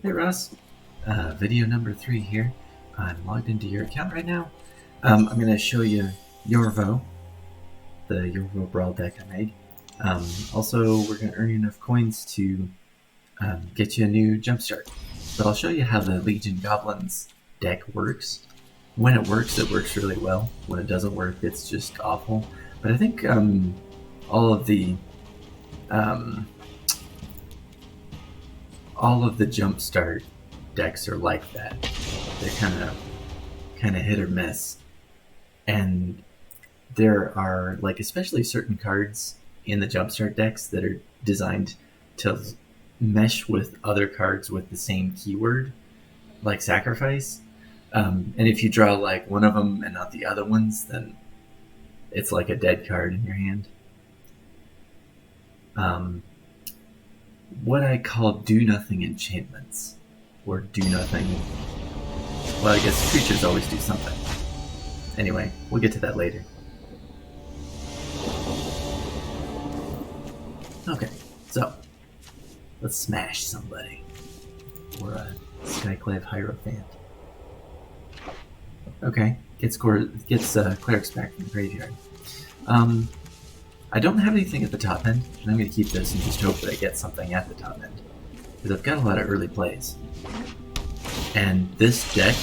Hey Ross, video number 3 here. I'm logged into your account right now. I'm going to show you Yorvo, the Yorvo Brawl deck I made. Also, we're going to earn you enough coins to get you a new jumpstart. But I'll show you how the Legion Goblins deck works. When it works really well. When it doesn't work, it's just awful. But I think all of the jumpstart decks are like that. They're kind of hit or miss, and there are especially certain cards in the jumpstart decks that are designed to mesh with other cards with the same keyword, like sacrifice. And if you draw one of them and not the other ones, then it's like a dead card in your hand. What I call do-nothing enchantments, or do-nothing... Well, I guess creatures always do something. Anyway, we'll get to that later. Okay, so let's smash somebody. Or a Skyclave Hierophant. Okay, gets clerics back from the graveyard. I don't have anything at the top end, and I'm going to keep this and just hope that I get something at the top end. Because I've got a lot of early plays. And this deck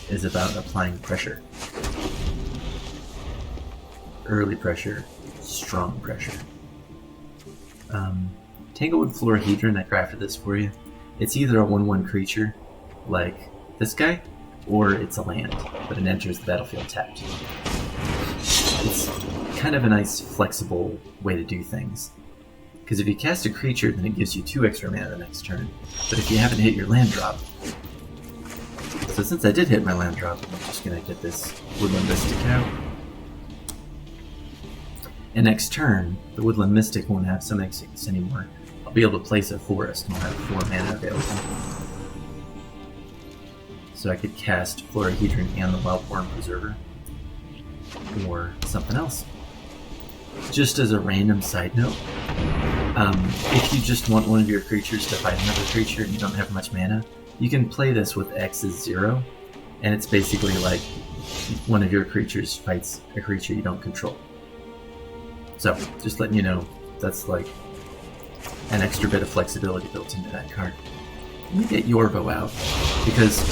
is about applying pressure. Early pressure, strong pressure. Tanglewood Florahedron, I crafted this for you. It's either a 1/1 creature, like this guy, or it's a land, but it enters the battlefield tapped. It's kind of a nice, flexible way to do things. Because if you cast a creature, then it gives you 2 extra mana the next turn. But if you haven't hit your land drop... So since I did hit my land drop, I'm just going to get this Woodland Mystic out. And next turn, the Woodland Mystic won't have Summoning Sickness anymore. I'll be able to place a forest and I'll have 4 mana available. So I could cast Florahedron and the Wildborn Preserver. Or something else. Just as a random side note, if you just want one of your creatures to fight another creature and you don't have much mana, you can play this with X is 0, and it's basically like one of your creatures fights a creature you don't control. So, just letting you know, that's like an extra bit of flexibility built into that card. Let me get Yorvo out, because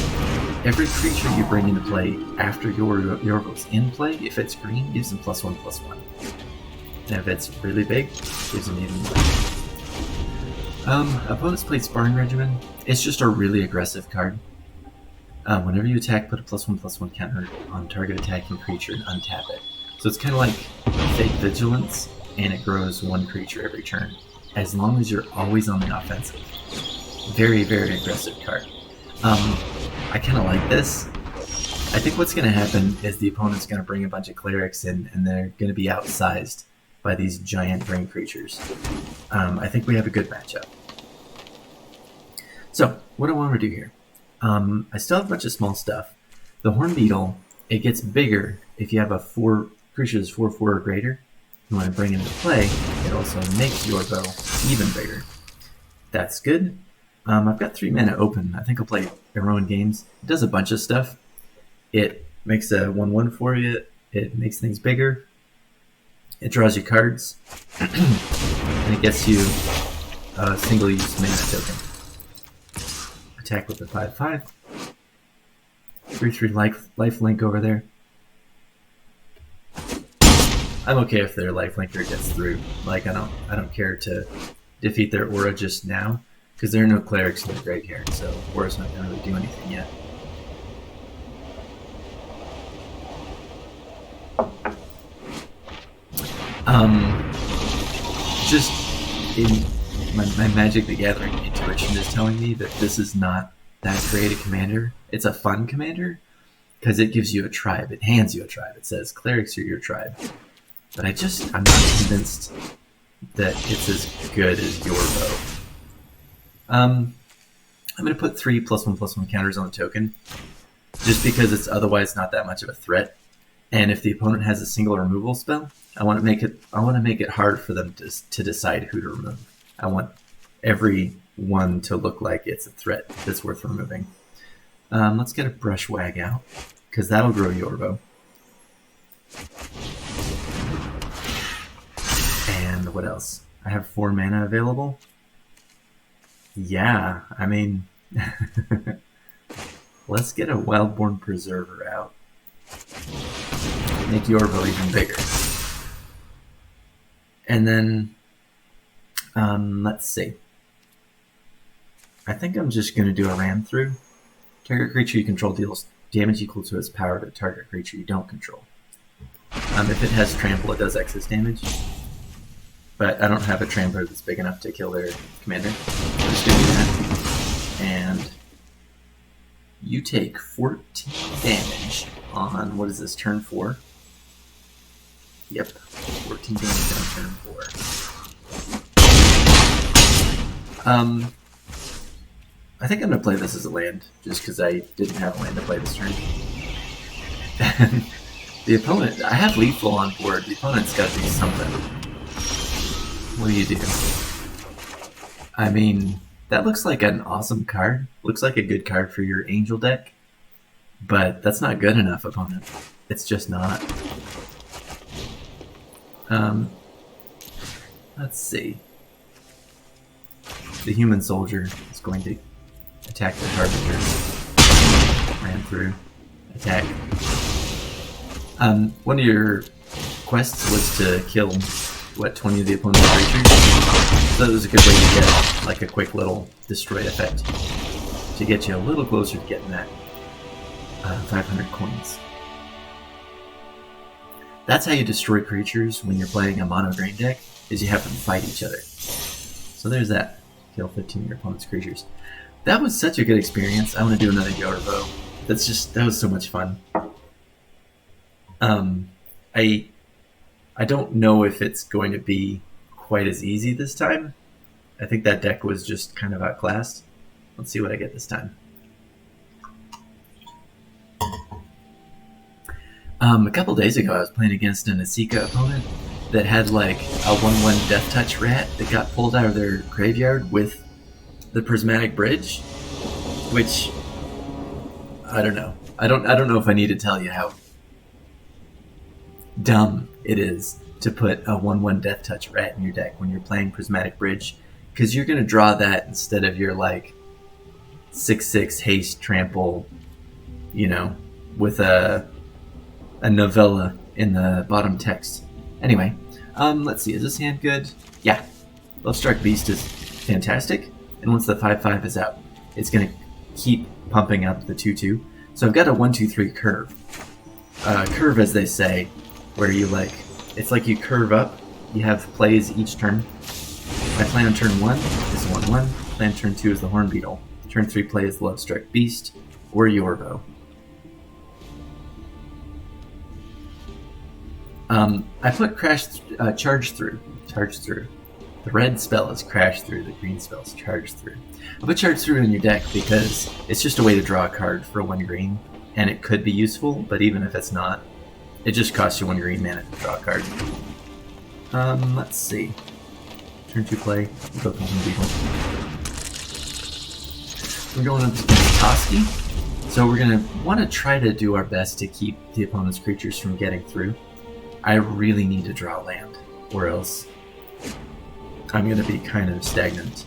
every creature you bring into play after Yorvo's in play, if it's green, gives them +1/+1. And if it's really big, gives them even more. Opponents played Sparring Regimen. It's just a really aggressive card. Whenever you attack, put a +1/+1 counter on target attacking creature and untap it. So it's kind of like fake vigilance, and it grows 1 creature every turn, as long as you're always on the offensive. Very, very aggressive card. I kind of like this. I think what's going to happen is the opponent's going to bring a bunch of clerics in, and they're going to be outsized by these giant brain creatures. I think we have a good matchup. So, what do I want to do here? I still have a bunch of small stuff. The Horn Beetle, it gets bigger if you have a creature that's 4/4 or greater. You want to bring it into play. It also makes your bow even bigger. That's good. I've got 3 mana open. I think I'll play Heroin Games. It does a bunch of stuff. It makes a 1/1 for you. It makes things bigger. It draws you cards. And it gets you a single-use mana token. Attack with the 5/5. 3/3 lifelink over there. I'm okay if their lifelinker gets through. I don't care to defeat their aura just now, because there are no clerics in the graveyard, so aura's not gonna really do anything yet. Just in my Magic the Gathering intuition is telling me that this is not that great a commander. It's a fun commander, because it gives you a tribe. It hands you a tribe. It says, clerics are your tribe. But I'm not convinced that it's as good as Yorvo. I'm going to put 3 +1/+1 counters on the token, just because it's otherwise not that much of a threat. And if the opponent has a single removal spell, I want to make it hard for them to decide who to remove. I want every one to look like it's a threat that's worth removing. Let's get a Brushwag out, because that'll grow Yorvo. And what else? I have 4 mana available. Yeah, I mean, let's get a Wildborn Preserver out. Make Yorvo even bigger. And then, let's see. I think I'm just going to do a ram through. Target creature you control deals damage equal to its power to target creature you don't control. If it has trample, it does excess damage. But I don't have a trampler that's big enough to kill their commander. I'm just doing that. And you take 14 damage on, what is this, turn 4? Yep, 14 damage on turn 4. I think I'm going to play this as a land, just because I didn't have a land to play this turn. And the opponent, I have Lethal on board, the opponent's got to do something. What do you do? I mean, that looks like an awesome card. Looks like a good card for your Angel deck, but that's not good enough, opponent. It's just not. Let's see. The Human Soldier is going to attack the Harbinger. Ran through. Attack. One of your quests was to kill, 20 of the opponent's creatures? So that was a good way to get, like, a quick little destroy effect. To get you a little closer to getting that 500 coins. That's how you destroy creatures when you're playing a mono green deck, is you have them fight each other. So there's that. Kill 15 of your opponent's creatures. That was such a good experience. I want to do another Yorvo. That was so much fun. I don't know if it's going to be quite as easy this time. I think that deck was just kind of outclassed. Let's see what I get this time. A couple days ago, I was playing against an Asika opponent that had like a 1/1 Death Touch rat that got pulled out of their graveyard with the Prismatic Bridge, which I don't know. I don't know if I need to tell you how dumb it is to put a 1/1 Death Touch rat in your deck when you're playing Prismatic Bridge, because you're going to draw that instead of your like 6/6 haste trample, with a novella in the bottom text. Anyway, let's see, is this hand good? Yeah. Lovestruck Beast is fantastic, and once the 5/5 is out, it's going to keep pumping up the 2/2. So I've got a 1/2/3 curve. Curve, as they say, where you it's like you curve up, you have plays each turn. My play on turn 1 is 1/1, play on turn 2 is the Horn Beetle, turn 3 play is the Lovestruck Beast, or Yorvo. I put Charge Through. The red spell is Crash Through, the green spell is Charge Through. I put Charge Through in your deck because it's just a way to draw a card for 1 green, and it could be useful, but even if it's not, it just costs you 1 green mana to draw a card. Let's see. Turn 2 play, we'll go Golden Beetle. We're going up against Toski, so we're going to want to try to do our best to keep the opponent's creatures from getting through. I really need to draw land, or else I'm going to be kind of stagnant.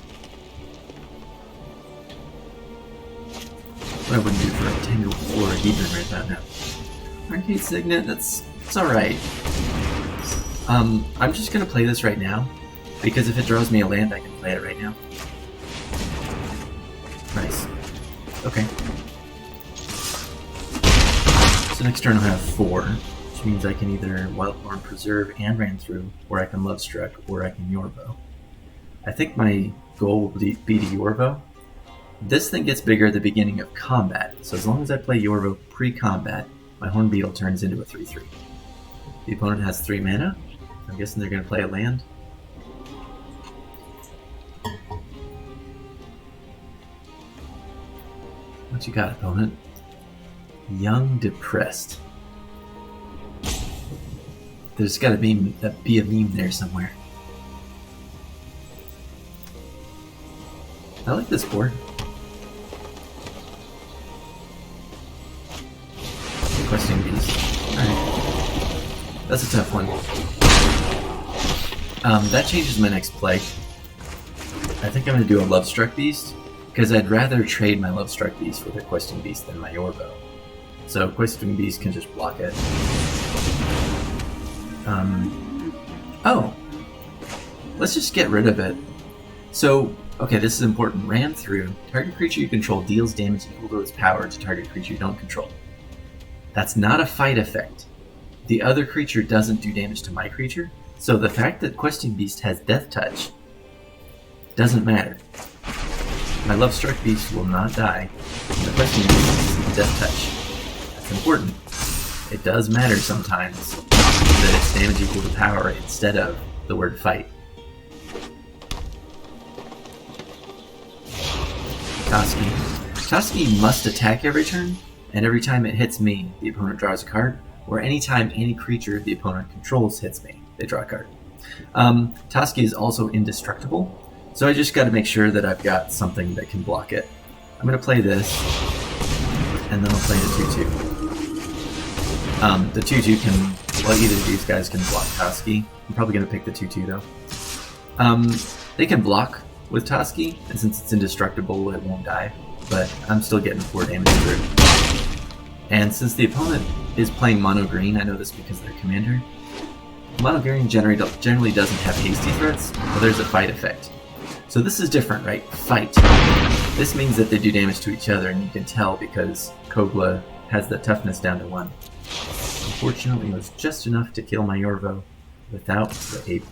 What I wouldn't do for a Tangle or a Hedron right about now. Arcade Signet, it's alright. I'm just going to play this right now, because if it draws me a land, I can play it right now. Nice. Okay. So next turn I'll have 4. Which means I can either Wildborn Preserve and Ran Through, or I can Lovestruck, or I can Yorvo. I think my goal will be to Yorvo. This thing gets bigger at the beginning of combat, so as long as I play Yorvo pre-combat, my Horn Beetle turns into a 3/3. The opponent has 3 mana. I'm guessing they're going to play a land. What you got, opponent? Young Depressed. There's got to be a meme there somewhere. I like this board. Questing Beast. Alright. That's a tough one. That changes my next play. I think I'm going to do a Lovestruck Beast, because I'd rather trade my Lovestruck Beast with a Questing Beast than my Yorvo. So Questing Beast can just block it. Oh! Let's just get rid of it. So, okay, this is important. Ran through. Target creature you control deals damage equal to its power to target creature you don't control. That's not a fight effect. The other creature doesn't do damage to my creature, so the fact that Questing Beast has Death Touch doesn't matter. My Lovestruck Beast will not die. The Questing Beast has Death Touch. That's important. It does matter sometimes that it's damage equal to power instead of the word fight. Toski must attack every turn, and every time it hits me, the opponent draws a card, or anytime any creature the opponent controls hits me, they draw a card. Toski is also indestructible, so I just got to make sure that I've got something that can block it. I'm going to play this, and then I'll play the 2-2. The 2-2 can, well, either of these guys can block Toski. I'm probably going to pick the 2-2 though. They can block with Toski, and since it's indestructible, it won't die, but I'm still getting 4 damage through. And since the opponent is playing mono green, I know this because of their commander, mono green generally doesn't have hasty threats, but there's a fight effect. So this is different, right? Fight. This means that they do damage to each other, and you can tell because Kogla has the toughness down to 1. Unfortunately, it was just enough to kill my Yorvo without the ape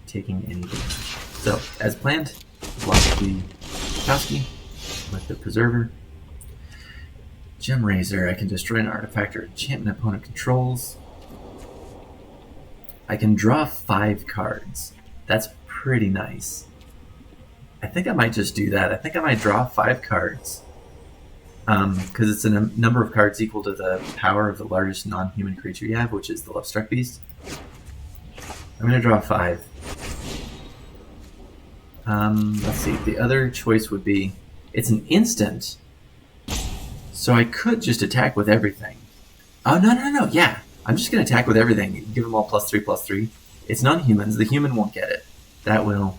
taking any damage. So, as planned, block the Toski with the Preserver. Gem Razor, I can destroy an artifact or enchantment opponent controls. I can draw 5 cards. That's pretty nice. I think I might just do that. I think I might draw 5 cards. Because it's a number of cards equal to the power of the largest non-human creature you have, which is the Lovestruck Beast. I'm going to draw 5. Let's see. The other choice would be, it's an instant, so I could just attack with everything. Oh, no. Yeah, I'm just going to attack with everything. Give them all +3/+3. It's non-humans. The human won't get it. That will.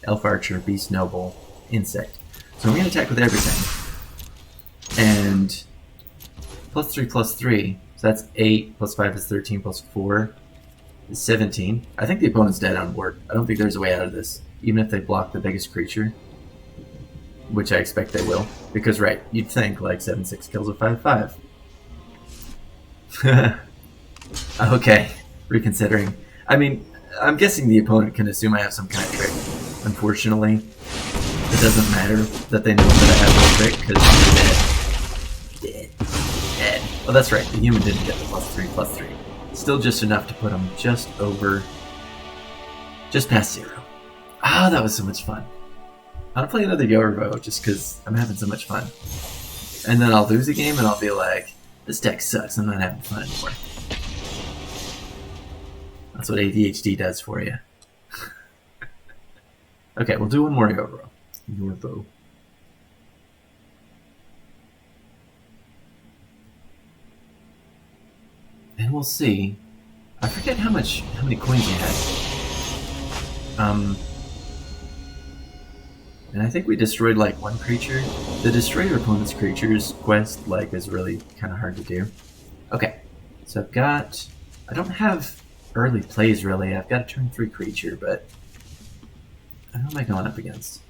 Elf Archer, Beast Noble, Insect. So I'm going to attack with everything. And +3/+3, so that's 8, +5 is 13, +4 is 17. I think the opponent's dead on board. I don't think there's a way out of this, even if they block the biggest creature, which I expect they will. Because, right, you'd think, like, 7/6 kills a 5/5. Okay, reconsidering. I mean, I'm guessing the opponent can assume I have some kind of trick. Unfortunately, it doesn't matter that they know that I have a trick, because they're dead. Well, that's right, the human didn't get the +3/+3. Still just enough to put them just past 0. Ah, that was so much fun. I'm gonna play another Yorvo just because I'm having so much fun. And then I'll lose a game and I'll be like, this deck sucks, I'm not having fun anymore. That's what ADHD does for you. Okay, we'll do one more Yorvo. And we'll see. I forget how many coins he had. And I think we destroyed like 1 creature. The destroy your opponent's creatures quest like is really kind of hard to do. Okay, so I've got. I don't have early plays really. I've got a turn 3 creature, but who am I going up against?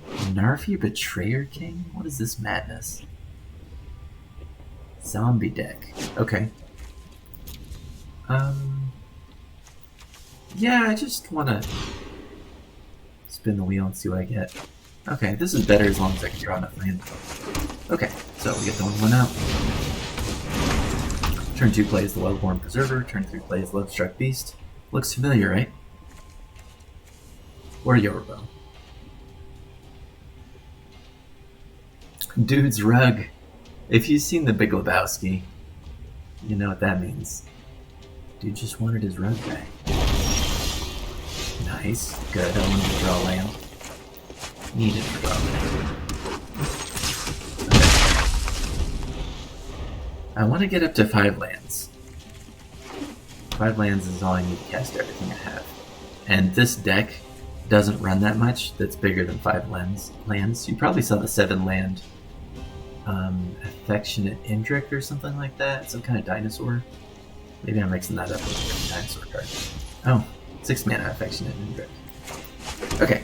Narfi Betrayer King? What is this madness? Zombie deck. Okay. Yeah, I just want to spin the wheel and see what I get. Okay, this is better as long as I can draw enough land. Okay, so we get the 1/1 out. Turn 2 plays the Wellborn Preserver. Turn 3 plays Lovestruck Beast. Looks familiar, right? Or Yorvo. Dude's Rug. If you've seen The Big Lebowski, you know what that means. Dude just wanted his rug back. Nice. Good. I wanted to draw land. needed for dominate. I want to get up to 5 lands. 5 lands is all I need to cast everything I have. And this deck doesn't run that much that's bigger than 5 lands. You probably saw the 7 land Affectionate Indrik or something like that. Some kind of dinosaur. Maybe I'm mixing that up with a different dinosaur card. Oh, 6 mana Affectionate Indrik. Okay.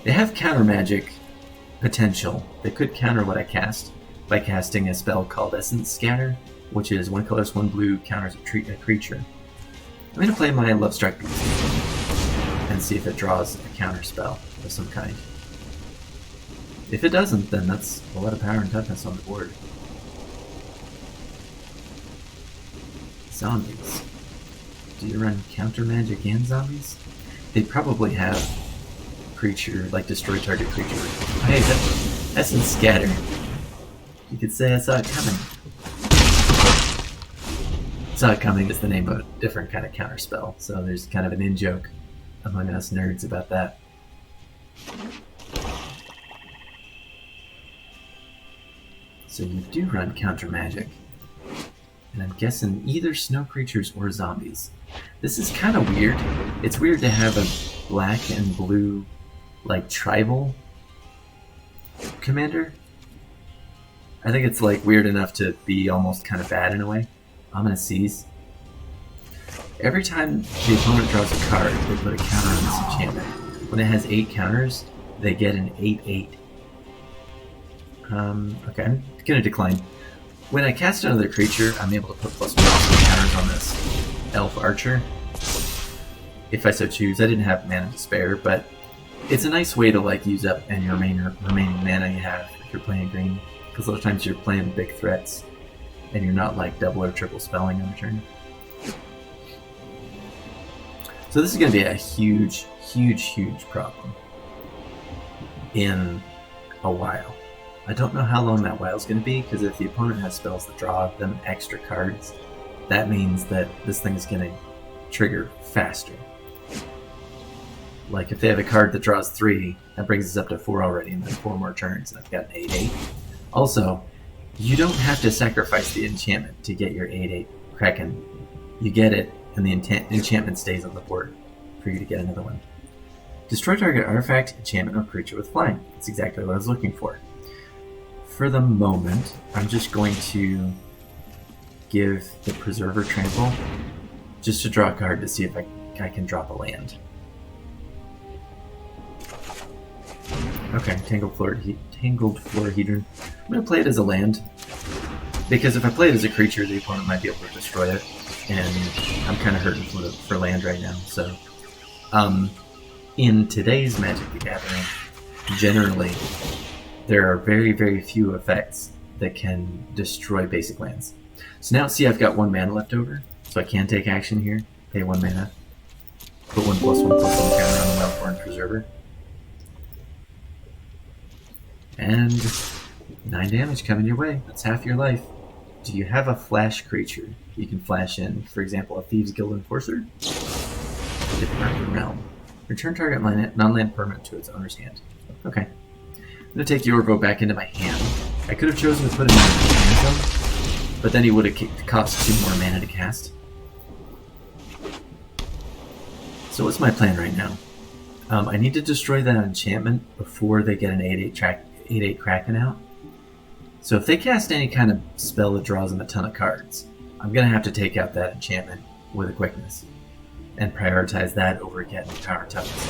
They have counter magic potential. They could counter what I cast by casting a spell called Essence Scatter, which is 1 colorless, 1 blue, counters a creature. I'm going to play my Love Strike Beast and see if it draws a counter spell of some kind. If it doesn't, then that's a lot of power and toughness on the board. Zombies. Do you run counter magic and zombies? They probably have creature, like destroy target creature. Hey, Essence Scatter. You could say I saw it coming. Saw it coming is the name of a different kind of counter spell, so there's kind of an in-joke among us nerds about that. So you do run counter magic. And I'm guessing either snow creatures or zombies. This is kind of weird. It's weird to have a black and blue, like, tribal commander. I think it's, like, weird enough to be almost kind of bad in a way. I'm gonna seize. Every time the opponent draws a card, they put a counter on this enchantment. When it has 8 counters, they get an 8/8. Okay, I'm gonna decline. When I cast another creature, I'm able to put +1 counters on this elf archer, if I so choose. I didn't have mana to spare, but it's a nice way to like use up any remaining mana you have if you're playing green, because a lot of times you're playing big threats and you're not like double or triple spelling on a turn. So this is going to be a huge problem in a while. I don't know how long that while is going to be, because if the opponent has spells that draw them extra cards, that means that this thing is going to trigger faster. Like if they have a card that draws 3, that brings us up to 4 already, and then 4 more turns, and I've got an 8/8. Also, you don't have to sacrifice the enchantment to get your 8/8 Kraken. You get it, and the enchantment stays on the board for you to get another one. Destroy target artifact, enchantment, or creature with flying. That's exactly what I was looking for. For the moment, I'm just going to give the Preserver Trample just to draw a card to see if I can drop a land. Okay, Tangled Florahedron. I'm going to play it as a land, because if I play it as a creature, the opponent might be able to destroy it, and I'm kind of hurting for land right now. So, in today's Magic the Gathering, generally, there are very few effects that can destroy basic lands. So now see, I've got 1 mana left over, so I can take action here, pay 1 mana, put 1/1/1/1 counter on the Wildborn Preserver, and 9 damage coming your way. That's half your life. Do you have a flash creature you can flash in? For example, a Thieves' Guild Enforcer? Depart the Realm. Return target non-land permanent to its owner's hand. Okay. I'm going to take Yorvo back into my hand. I could have chosen to put him in my hand zone, but then he would have cost 2 more mana to cast. So what's my plan right now? I need to destroy that enchantment before they get an 8/8 Kraken out. So if they cast any kind of spell that draws them a ton of cards, I'm going to have to take out that enchantment with a quickness and prioritize that over getting power toughness.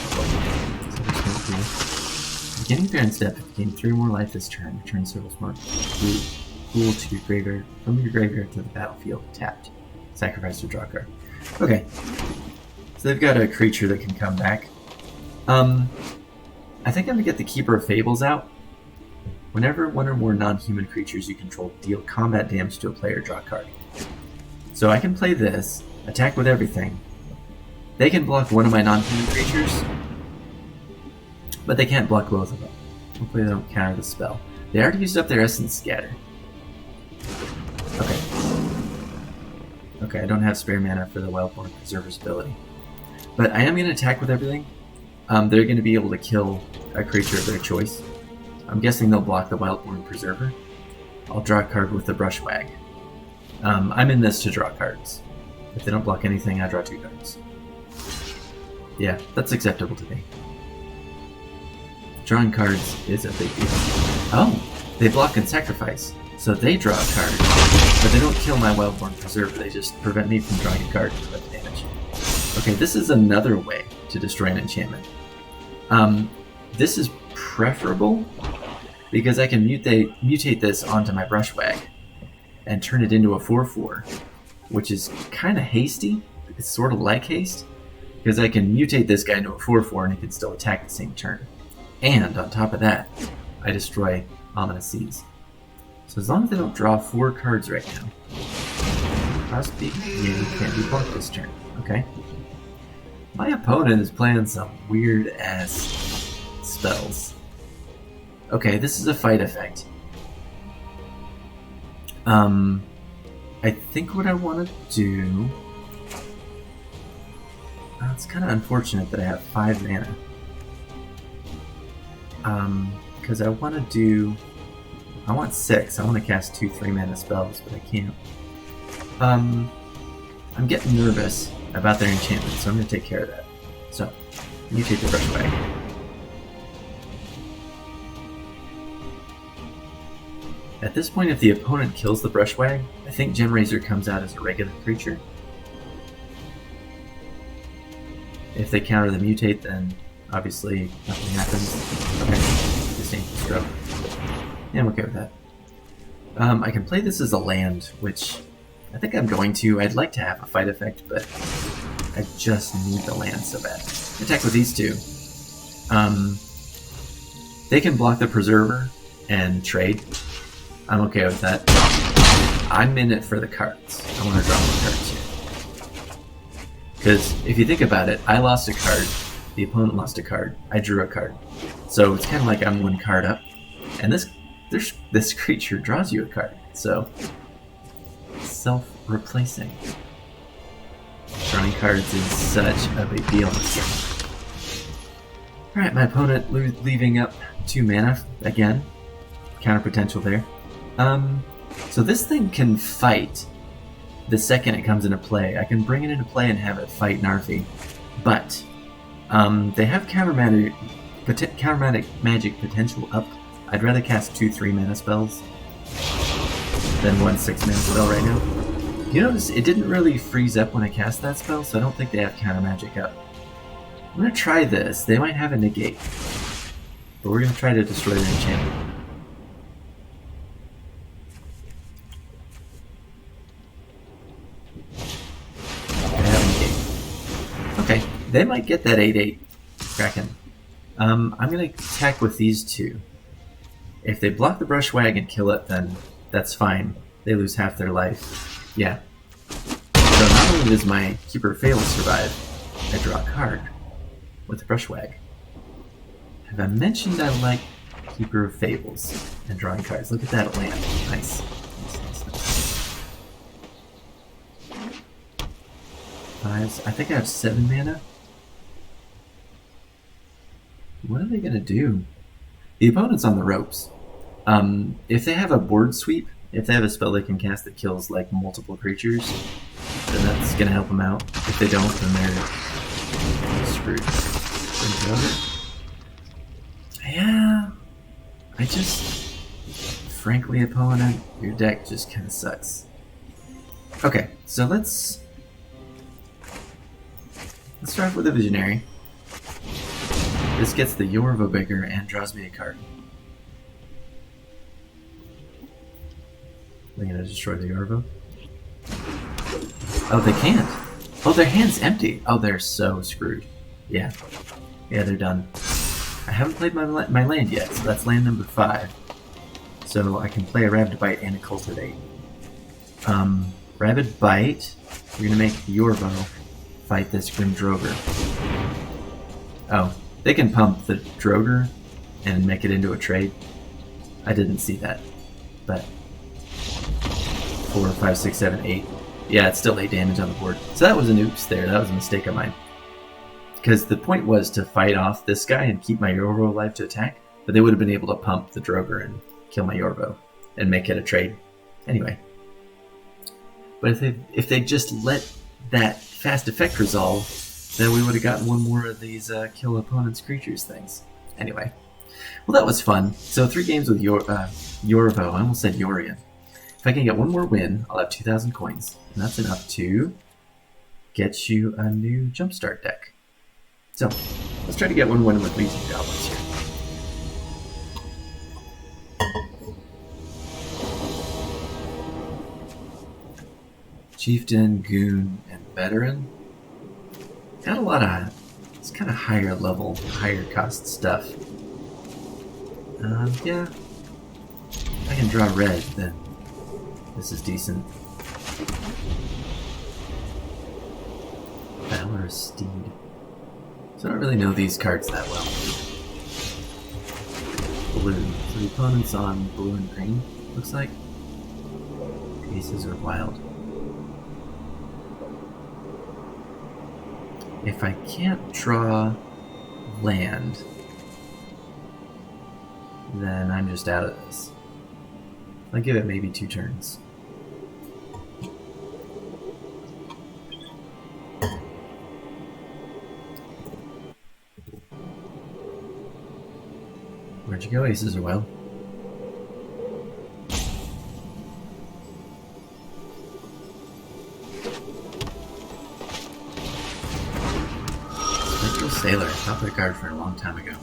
So beginning turn step, gain 3 more life this turn. Return several smart pool to your graveyard, from your graveyard to the battlefield, tapped. Sacrifice to draw a card. Okay. So they've got a creature that can come back. I think I'm going to get the Keeper of Fables out. Whenever 1 or more non-human creatures you control deal combat damage to a player, draw a card. So I can play this, attack with everything. They can block 1 of my non-human creatures, but they can't block both of them. Hopefully they don't counter the spell. They already used up their Essence Scatter. Okay. Okay, I don't have spare mana for the Wildborn Preserver's ability. But I am going to attack with everything, they're going to be able to kill a creature of their choice. I'm guessing they'll block the Wildborn Preserver. I'll draw a card with the Brushwag. I'm in this to draw cards. If they don't block anything, I draw 2 cards. Yeah, that's acceptable to me. Drawing cards is a big deal. Oh, they block and sacrifice. So they draw a card, but they don't kill my Wildborn Preserver, they just prevent me from drawing a card and put damage. Okay, this is another way to destroy an enchantment. This is preferable because I can mutate this onto my Brushwag and turn it into a 4/4, which is kind of hasty. It's sort of like haste, because I can mutate this guy into a 4/4 and he can still attack the same turn. And on top of that, I destroy Ominous Seas. So as long as they don't draw 4 cards right now, Frostbeak can't be blocked this turn. Okay. My opponent is playing some weird ass spells. Okay, this is a fight effect. I think what I want to do... it's kind of unfortunate that I have 5 mana. Because I want to do... I want 6. I want to cast 2 3-mana spells, but I can't. I'm getting nervous about their enchantment, so I'm going to take care of that. So, mutate the Brushwag. At this point, if the opponent kills the Brushwag, I think Gemrazor comes out as a regular creature. If they counter the mutate, then obviously nothing happens. Okay, Disdainful Stroke. Yeah, I'm okay with that. I can play this as a land, which I think I'm going to. I'd like to have a fight effect, but I just need the land so bad. Attack with these 2. They can block the Preserver and trade. I'm okay with that. I'm in it for the cards. I want to draw more cards here. Because if you think about it, I lost a card, the opponent lost a card, I drew a card. So it's kind of like I'm 1 card up, and this creature draws you a card. So, self-replacing. Drawing cards is such a big deal in this game. Alright, my opponent leaving up 2 mana again. Counter potential there. So this thing can fight the second it comes into play. I can bring it into play and have it fight Narfi. But they have counter magic potential up. I'd rather cast 2 3-mana spells than 1 6-mana spell right now. You notice it didn't really freeze up when I cast that spell, so I don't think they have counter magic up. I'm going to try this. They might have a negate. But we're going to try to destroy their enchantment. Okay, they might get that 8/8 Kraken. I'm going to attack with these 2. If they block the Brushwag and kill it, then that's fine. They lose half their life. Yeah. So not only does my Keeper of Fables survive, I draw a card with the Brushwag. Have I mentioned I like Keeper of Fables and drawing cards? Look at that land. Nice. I think I have 7 mana. What are they going to do? The opponent's on the ropes. If they have a board sweep, if they have a spell they can cast that kills like multiple creatures, then that's going to help them out. If they don't, then they're screwed. Yeah, frankly, opponent, your deck just kind of sucks. Okay, so let's start with a Visionary. This gets the Yorvo bigger and draws me a card. They're gonna destroy the Yorvo. Oh, they can't. Oh, their hand's empty. Oh, they're so screwed. Yeah. Yeah, they're done. I haven't played my land yet, so that's land number 5. So I can play a Rabid Bite and a Cultivate. Rabid Bite, we're gonna make Yorvo fight this Grim Droger. Oh, they can pump the Droger and make it into a trade. I didn't see that, but 4, 5, 6, 7, 8. Yeah, it's still 8 damage on the board. So that was an oops there. That was a mistake of mine. Because the point was to fight off this guy and keep my Yorvo alive to attack, but they would have been able to pump the Droger and kill my Yorvo and make it a trade. Anyway. But if they just let that fast effect resolve, then we would have gotten one more of these kill opponent's creatures things. Anyway. Well, that was fun. So 3 games with Yorvo. I almost said Yorian. If I can get one more win, I'll have 2,000 coins. And that's enough to get you a new Jumpstart deck. So, let's try to get one win with Legion Goblins here. Chieftain, Goon, and Veteran. Got a lot of, it's kind of higher level, higher cost stuff. Yeah. If I can draw red, then this is decent. Valorous Steed. So I don't really know these cards that well. Blue. So the opponent's on blue and green, looks like. Aces are wild. If I can't draw land, then I'm just out of this. I'll give it maybe 2 turns. Where'd you go? Aces are wild. Spectral Sailor. I got that card for a long time ago.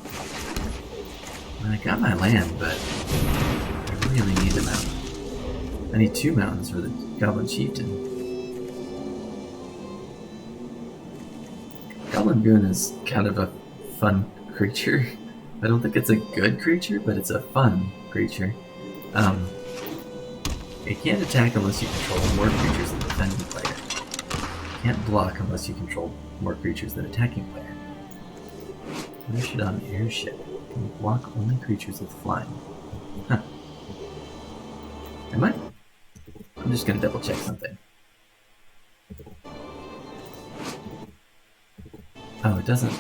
I got my land, but I really need the mountain. I need 2 mountains for the Goblin Chieftain. Goblin Goon is kind of a fun creature. I don't think it's a good creature, but it's a fun creature. It can't attack unless you control more creatures than the defending player. It can't block unless you control more creatures than attacking player. Mission on airship. Can block only creatures with flying. Huh. Am I? I'm just gonna double check something. Oh, it doesn't.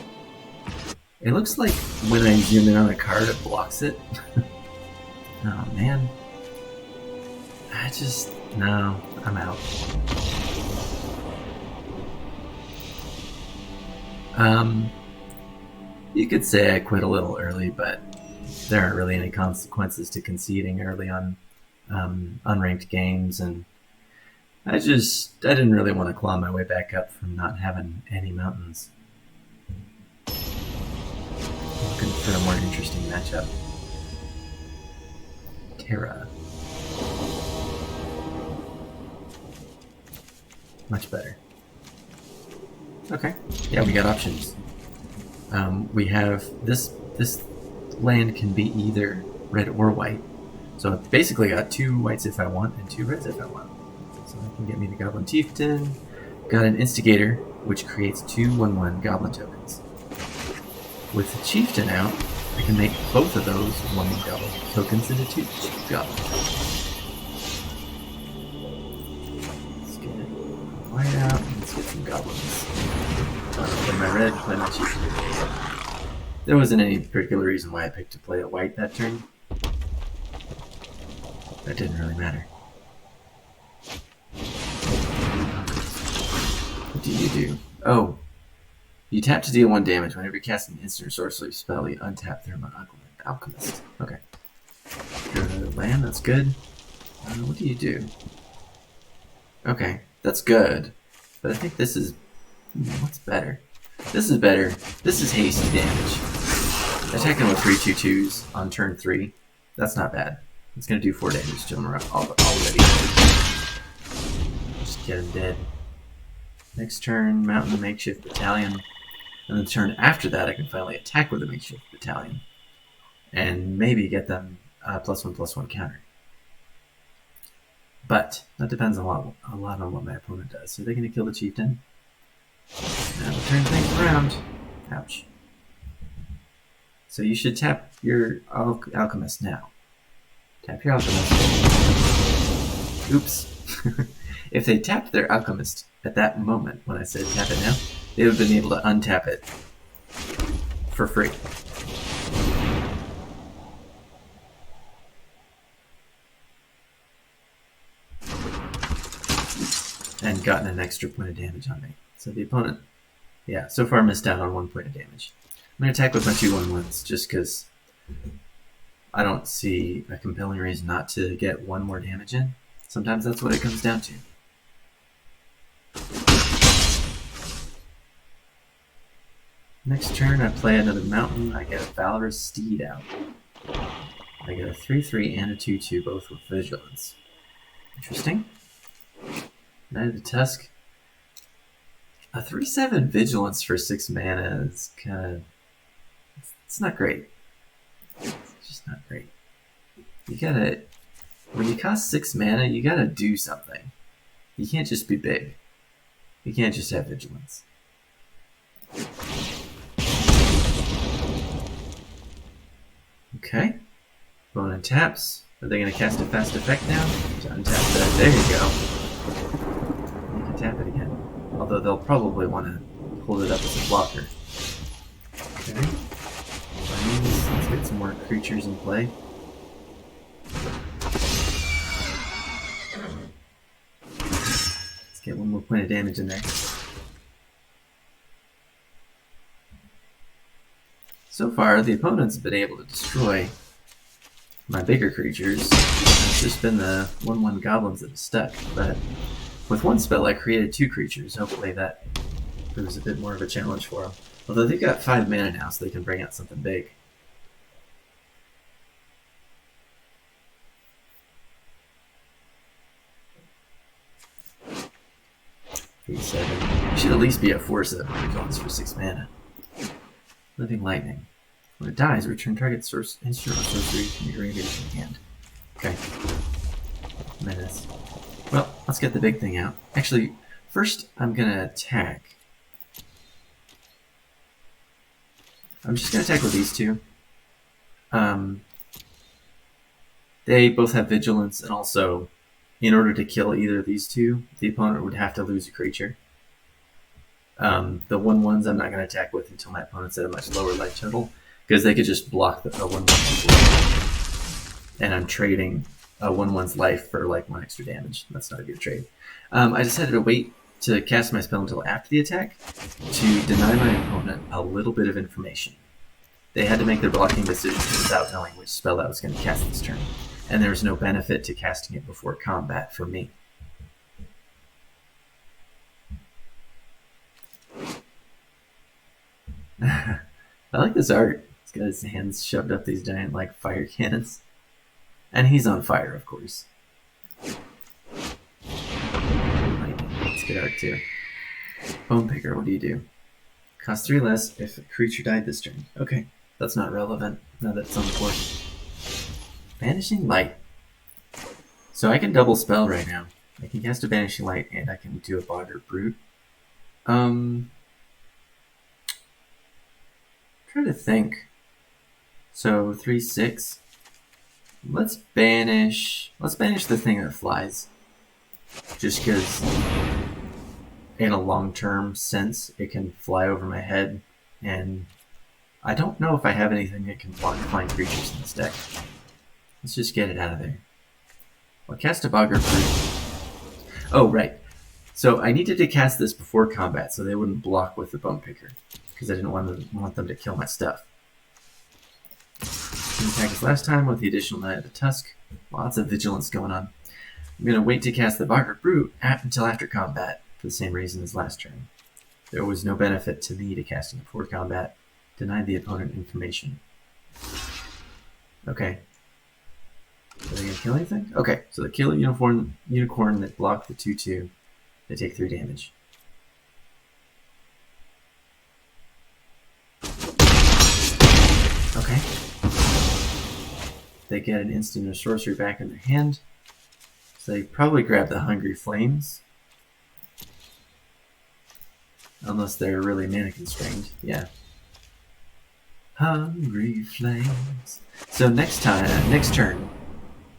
It looks like when I zoom in on a card, it blocks it. Oh man. No, I'm out. You could say I quit a little early, but there aren't really any consequences to conceding early on unranked games, and I didn't really want to claw my way back up from not having any mountains. Looking for a more interesting matchup. Terra. Much better. Okay. Yeah, we got options. We have this land can be either red or white. So I've basically got 2 whites if I want and 2 reds if I want. So that can get me the Goblin Chieftain. Got an Instigator, which creates 2 1/1 Goblin tokens. With the Chieftain out, I can make both of those 1 Goblin tokens into 2 Goblin tokens. Let's get white out, and let's get some Goblins. Play my red, play my Chieftain. There wasn't any particular reason why I picked to play a white that turn. That didn't really matter. What do you do? Oh. You tap to deal 1 damage. Whenever you cast an instant or sorcery spell, you untap Thermo Alchemist. Okay. Go to land, that's good. What do you do? Okay, that's good. But I think this is... What's better? This is better. This is hasty damage. Attacking with 3 2/2s on turn 3. That's not bad. It's going to do 4 damage to him already. Just get him dead. Next turn, Mountain Makeshift Battalion. And the turn after that, I can finally attack with a Makeshift Battalion. And maybe get them +1/+1 counter. But that depends a lot on what my opponent does. So they're going to kill the Chieftain. Now we'll turn things around. Ouch. So you should tap your Alchemist now. Tap your Alchemist. Oops. If they tapped their Alchemist at that moment, when I said tap it now, they would have been able to untap it for free. And gotten an extra point of damage on me. So the opponent, yeah, so far missed out on 1 point of damage. I'm going to attack with my 2/1/1s just because I don't see a compelling reason not to get 1 more damage in. Sometimes that's what it comes down to. Next turn I play another mountain. I get a Valorous Steed out. I get a 3/3 and a 2/2, both with Vigilance. Interesting. Knight of the Tusk. A 3/7 Vigilance for 6 mana is kind of... It's not great. It's just not great. You gotta... When you cost 6 mana, you gotta do something. You can't just be big. You can't just have Vigilance. Okay. Opponent taps. Are they going to cast a fast effect now? To untap that. There you go. You can tap it again. Although they'll probably want to hold it up as a blocker. Okay. Let's get some more creatures in play. Let's get 1 more point of damage in there. So far, the opponent's been able to destroy my bigger creatures. It's just been the 1/1 goblins that have stuck. But with 1 spell, I created 2 creatures. Hopefully that proves a bit more of a challenge for them. Although they've got 5 mana now, so they can bring out something big. It should at least be a 4/7 Vigilance for 6 mana. Living Lightning. When it dies, return target instant or sorcery from your graveyard to your hand. Okay. Menace. Well, let's get the big thing out. Actually, first I'm gonna attack. I'm just gonna attack with these 2. They both have Vigilance, and also, in order to kill either of these 2, the opponent would have to lose a creature. The 1/1s I'm not going to attack with until my opponent's at a much lower life total, because they could just block the 1/1 and I'm trading a 1/1's life for like 1 extra damage. That's not a good trade. I decided to wait to cast my spell until after the attack to deny my opponent a little bit of information. They had to make their blocking decisions without knowing which spell I was going to cast this turn, and there was no benefit to casting it before combat for me. I like this art. He's got his hands shoved up these giant like fire cannons. And he's on fire, of course. That's good art too. Bone Picker, what do you do? Cost 3 less if a creature died this turn. Okay, that's not relevant now that it's on the board. Vanishing Light. So I can double spell right now. I can cast a Vanishing Light and I can do a Boggart Brute. Try to think. So 3/6. Let's banish the thing that flies. Just because in a long-term sense it can fly over my head, and I don't know if I have anything that can block flying creatures in this deck. Let's just get it out of there. I'll cast a Boggart Brute. Oh, right. So I needed to cast this before combat so they wouldn't block with the Bone Picker, because I didn't want them to kill my stuff. Attack us last time with the additional Knight of the Tusk. Lots of Vigilance going on. I'm going to wait to cast the Boggart Brute until after combat, for the same reason as last turn. There was no benefit to me to casting it before combat. Denied the opponent information. Okay. Are they going to kill anything? Okay, so they kill a unicorn that blocked the 2/2. They take 3 damage. Okay. They get an instant or sorcery back in their hand. So they probably grab the Hungry Flames. Unless they're really mana constrained. Yeah. Hungry Flames. So next turn,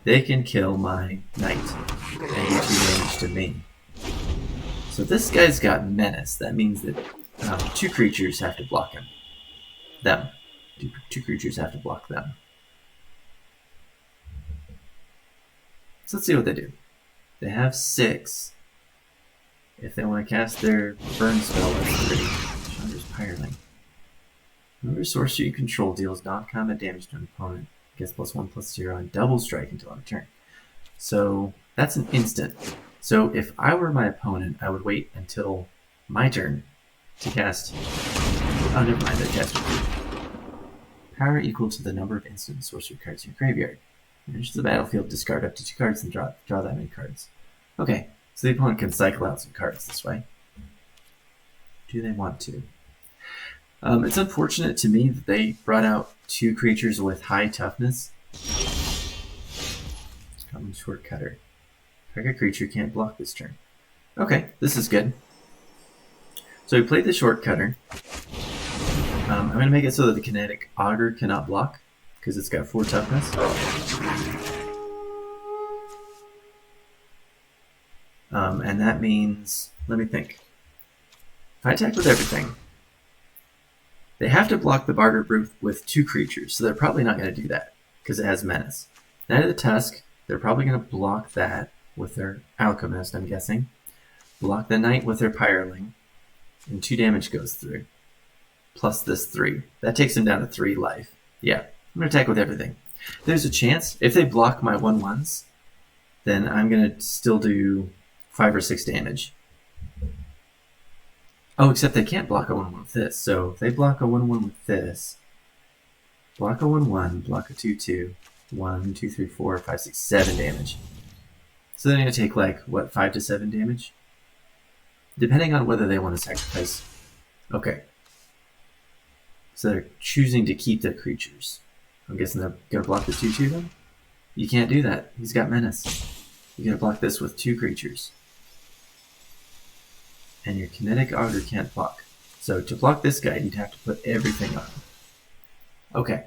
they can kill my knight and do 2 damage to me. So this guy's got Menace. That means that 2 creatures have to block him. them. Two creatures have to block them. So let's see what they do. They have 6. If they want to cast their burn spell, that's 3. Chandra's Pyreling. Whenever sorcerer you control deals non-combat damage to an opponent, gets +1/+0 and double strike until end of turn. So that's an instant. So if I were my opponent, I would wait until my turn to cast. Oh, never mind. I cast power equal to the number of instant sorcery cards in your graveyard. Manage the battlefield, discard up to 2 cards, and draw that many cards. Okay, so the opponent can cycle out some cards this way. Do they want to? It's unfortunate to me that they brought out 2 creatures with high toughness. Common Short Cutter. Target creature can't block this turn. Okay, this is good. So we played the Short Cutter. I'm going to make it so that the Kinetic Augur cannot block, because it's got 4 toughness. And that means, let me think. If I attack with everything, they have to block the Barter Brute with 2 creatures, so they're probably not going to do that, because it has Menace. Knight of the Tusk, they're probably going to block that with their Alchemist, I'm guessing. Block the Knight with their Pyreling, and 2 damage goes through. Plus this 3. That takes him down to 3 life. Yeah, I'm going to attack with everything. There's a chance, if they block my 1/1s, then I'm going to still do 5 or 6 damage. Oh, except they can't block a 1/1 with this. So if they block a 1/1 with this, block a 1/1, block a 2/2, 1, 2, 3, 4, 5, 6, 7 damage. So they're going to take, like, what, 5 to 7 damage? Depending on whether they want to sacrifice. Okay. So they're choosing to keep their creatures. I'm guessing they're going to block the 2/2 then? You can't do that. He's got Menace. You're going to block this with 2 creatures. And your Kinetic Augur can't block. So to block this guy, you'd have to put everything on him. Okay.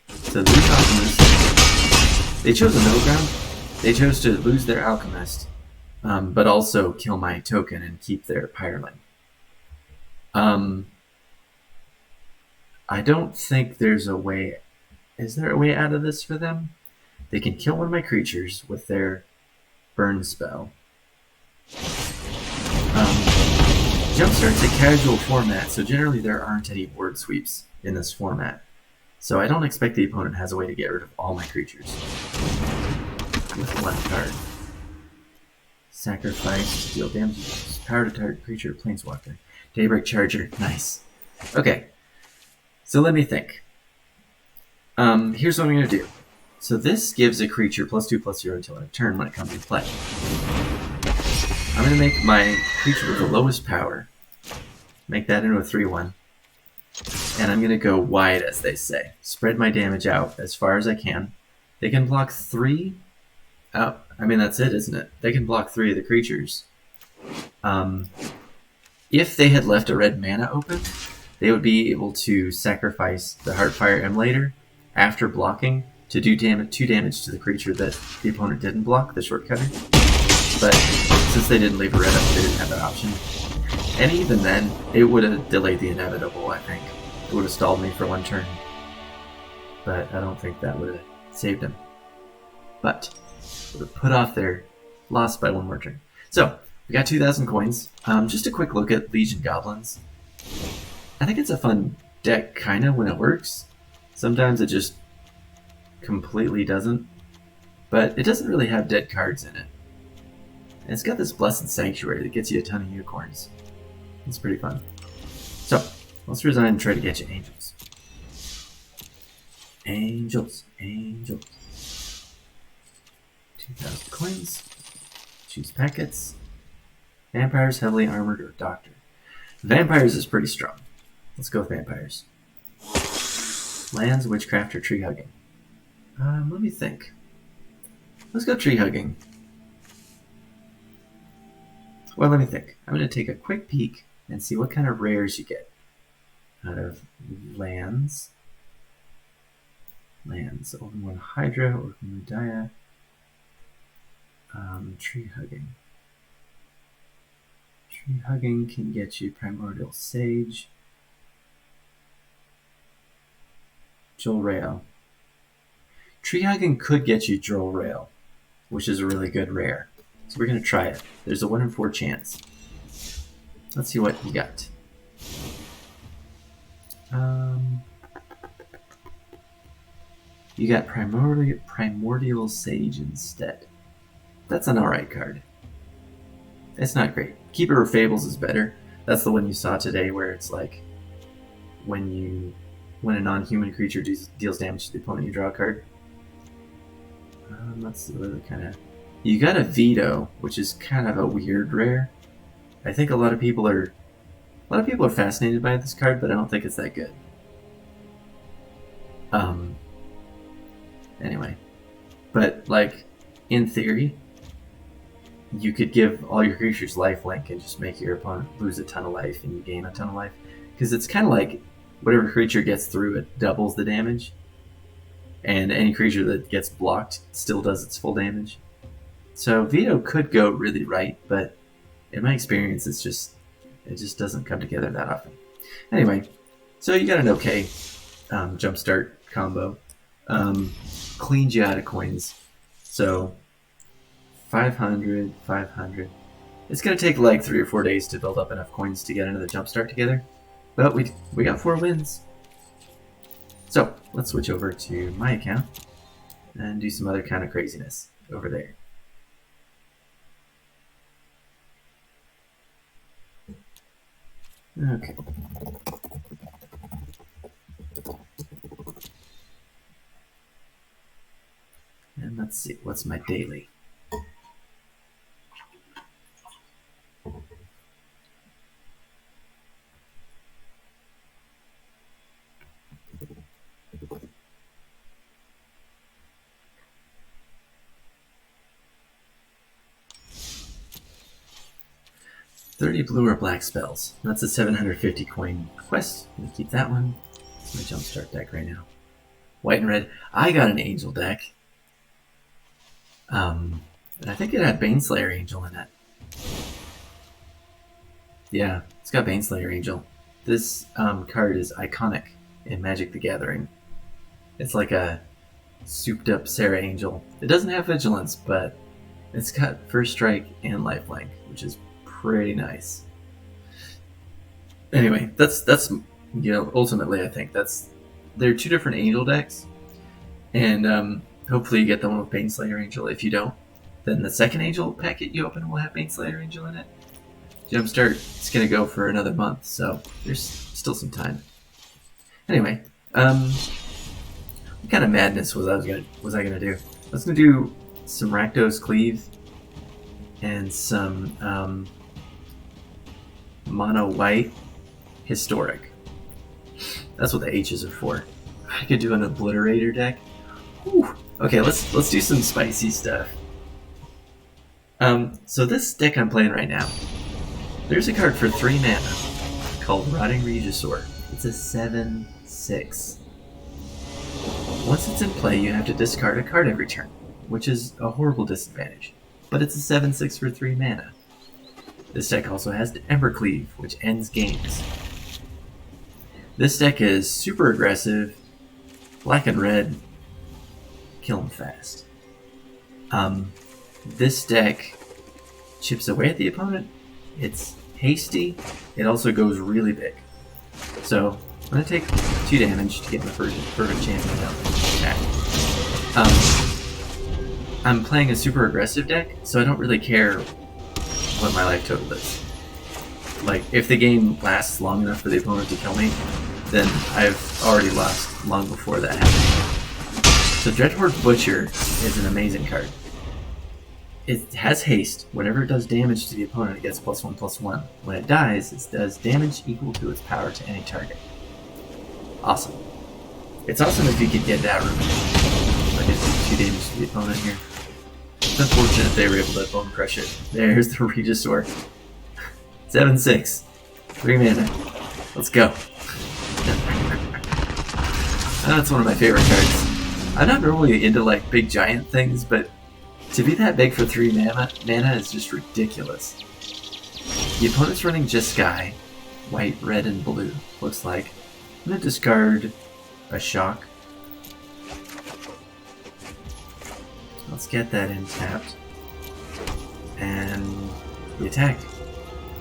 So these Alchemists, they chose a middle ground. They chose to lose their Alchemist, but also kill my token and keep their Pyreling. I don't think there's a way... Is there a way out of this for them? They can kill one of my creatures with their burn spell. Jumpstart's a casual format, so generally there aren't any board sweeps in this format. So I don't expect the opponent has a way to get rid of all my creatures with 1 card. Sacrifice, deal damage, power to target creature, planeswalker. Daybreak Charger, nice. Okay, so let me think. Here's what I'm going to do. So this gives a creature +2/+0 until end of turn when it comes into play. I'm going to make my creature with the lowest power, make that into a 3/1, and I'm going to go wide, as they say. Spread my damage out as far as I can. They can block 3. Oh, I mean, that's it, isn't it? They can block 3 of the creatures. If they had left a red mana open, they would be able to sacrifice the Heartfire Immolator after blocking to do 2 damage to the creature that the opponent didn't block, the Short Cutter. But since they didn't leave a red up, they didn't have that option. And even then, it would have delayed the inevitable, I think. It would have stalled me for 1 turn. But I don't think that would have saved him. But would have put off their loss by 1 more turn. So, we got 2,000 coins. Just a quick look at Legion Goblins. I think it's a fun deck, kind of, when it works. Sometimes it just completely doesn't. But it doesn't really have dead cards in it. And it's got this Blessed Sanctuary that gets you a ton of unicorns. It's pretty fun. So, let's resign and try to get you angels. Angels, angels. 2,000 coins. Choose packets. Vampires, heavily armored, or doctor. Vampires is pretty strong. Let's go with vampires. Lands, witchcraft, or tree hugging. Let me think. Let's go tree hugging. Well, let me think. I'm going to take a quick peek and see what kind of rares you get out of lands. Lands. One Hydra, or Mudaya. Tree hugging. Tree hugging can get you Primordial Sage. Joel Rail. Tree Hugging could get you Joel Rail, which is a really good rare. So we're going to try it. There's a 1 in 4 chance. Let's see what you got. You got Primordial Sage instead. That's an alright card. It's not great. Keeper of Fables is better. That's the one you saw today where it's like when a non-human creature deals damage to the opponent, you draw a card. Let's see what other kind of... You got a Veto, which is kind of a weird rare. I think a lot of people are fascinated by this card, but I don't think it's that good. Anyway, but like in theory, you could give all your creatures lifelink and just make your opponent lose a ton of life and you gain a ton of life, because it's kind of like whatever creature gets through it doubles the damage, and any creature that gets blocked still does its full damage. So Veto could go really right, but in my experience, it just doesn't come together that often. Anyway, so you got an okay jumpstart combo. Cleans you out of coins. So 500, 500. It's going to take like 3 or 4 days to build up enough coins to get another jumpstart together. But we got 4 wins. So let's switch over to my account and do some other kind of craziness over there. Okay. And let's see, what's my daily? $30 blue or black spells. That's a 750 coin quest. I'm gonna keep that one. It's my jumpstart deck right now. White and red. I got an angel deck. And I think it had Baneslayer Angel in it. Yeah, it's got Baneslayer Angel. This card is iconic in Magic the Gathering. It's like a souped up Sarah Angel. It doesn't have Vigilance, but it's got First Strike and Lifelink, which is pretty nice. Anyway, that's ultimately I think there are 2 different Angel decks, and hopefully you get the one with Baneslayer Angel. If you don't, then the second Angel packet you open will have Baneslayer Angel in it. Jumpstart is going to go for another month, so there's still some time. Anyway, what kind of madness was I going to do? I was going to do some Rakdos Cleave and some mono white historic. That's what the H's are for. I could do an Obliterator deck. Whew. Okay, let's do some spicy stuff. So this deck I'm playing right now, there's a card for 3 mana called Rotting Regisaur. It's a 7/6. Once it's in play, you have to discard a card every turn, which is a horrible disadvantage. But it's a 7/6 for 3 mana. This deck also has the Embercleave, which ends games. This deck is super aggressive, black and red, kill them fast. This deck chips away at the opponent. It's hasty. It also goes really big. So I'm going to take 2 damage to get my perfect champion out attack. I'm playing a super aggressive deck, so I don't really care what my life total is. Like, if the game lasts long enough for the opponent to kill me, then I've already lost long before that happened. So Dreadhorde Butcher is an amazing card. It has haste. Whenever it does damage to the opponent, it gets +1/+1. When it dies, it does damage equal to its power to any target. Awesome. It's awesome if you could get that room. Like, it's 2 damage to the opponent here. It's unfortunate they were able to bone crush it. There's the Regisaur. 7/6. 3 mana. Let's go. That's one of my favorite cards. I'm not normally into like big giant things, but to be that big for 3 mana is just ridiculous. The opponent's running Jeskai, white, red, and blue, looks like. I'm going to discard a Shock Let's get that in tapped. And he attacked.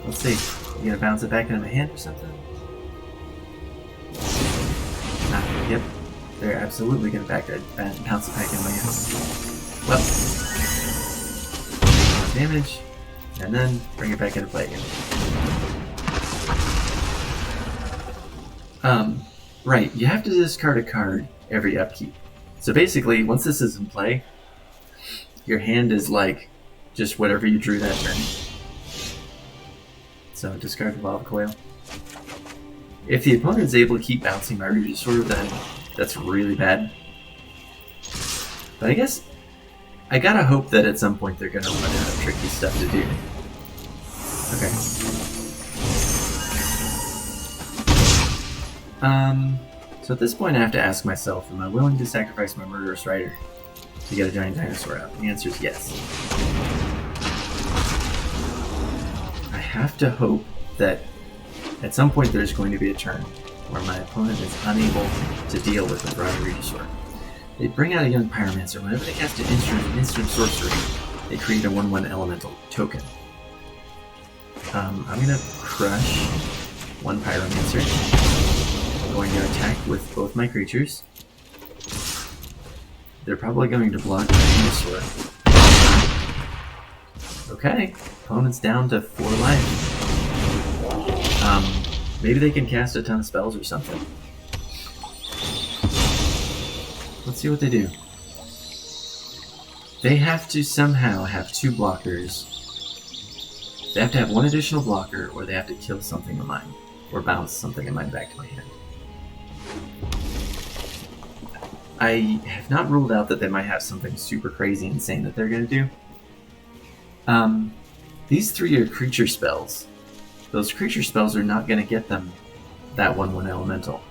Let's see. You gonna bounce it back into my hand or something? Ah, yep. They're absolutely gonna bounce it back into my hand. Well, damage, and then bring it back into play again. Right, you have to discard a card every upkeep. So basically, once this is in play, your hand is like just whatever you drew that turn. So discard the Lava Coil. If the opponent is able to keep bouncing my Regisaur, then that's really bad. But I guess I gotta hope that at some point they're gonna run out of tricky stuff to do. Okay. So at this point I have to ask myself, am I willing to sacrifice my Murderous Rider to get a giant dinosaur out? The answer is yes. I have to hope that at some point there's going to be a turn where my opponent is unable to deal with the Briar Regisaur. They bring out a young Pyromancer. Whenever they cast an instant sorcery, they create a 1/1 elemental token. I'm going to crush one Pyromancer. I'm going to attack with both my creatures. They're probably going to block my Regisaur. Okay, opponent's down to 4 life. Maybe they can cast a ton of spells or something. Let's see what they do. They have to somehow have 2 blockers. They have to have 1 additional blocker, or they have to kill something of mine, or bounce something of mine back to my hand. I have not ruled out that they might have something super crazy insane that they're going to do. These 3 are creature spells. Those creature spells are not going to get them that 1/1 elemental.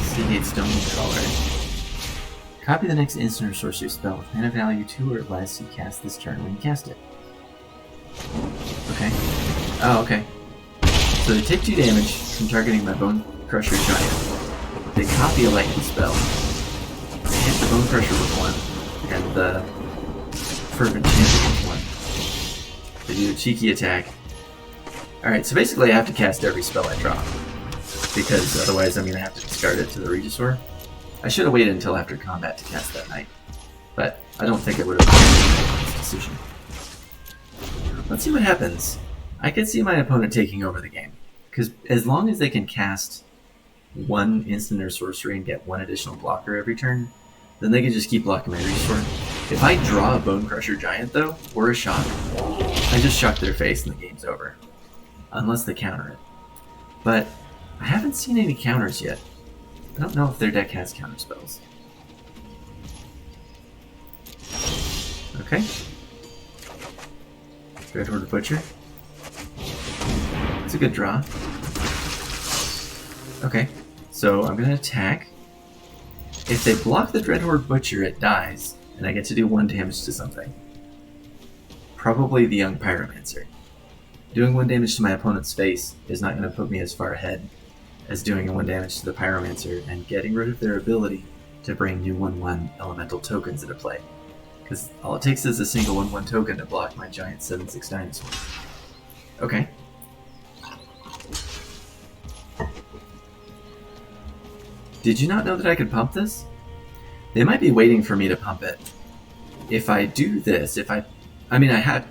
Seagate Stonecaller. Copy the next instant or sorcery spell with mana value 2 or less you cast this turn when you cast it. Okay. Oh, okay. So they take 2 damage from targeting my Bone Crusher Giant. They copy a lightning spell. They hit the Bone Crusher with 1, and the Fervent Champion with 1. They do a cheeky attack. Alright, so basically I have to cast every spell I draw, because otherwise I'm going to have to discard it to the Regisaur. I should have waited until after combat to cast that night, but I don't think it would have been a decision. Let's see what happens. I could see my opponent taking over the game, because as long as they can cast 1 instant or sorcery and get 1 additional blocker every turn, then they can just keep blocking my Regisaur. If I draw a Bone Crusher Giant though, or a Shock, I just shock their face and the game's over. Unless they counter it. But I haven't seen any counters yet. I don't know if their deck has counter spells. Okay. Dreadhorde Butcher. It's a good draw. Okay, so I'm going to attack. If they block the Dreadhorde Butcher, it dies, and I get to do 1 damage to something. Probably the young Pyromancer. Doing 1 damage to my opponent's face is not going to put me as far ahead as doing 1 damage to the Pyromancer and getting rid of their ability to bring new 1/1 elemental tokens into play. Because all it takes is a single 1/1 token to block my giant 7/6 dinosaur. Okay. Did you not know that I could pump this? They might be waiting for me to pump it. If I do this, I had...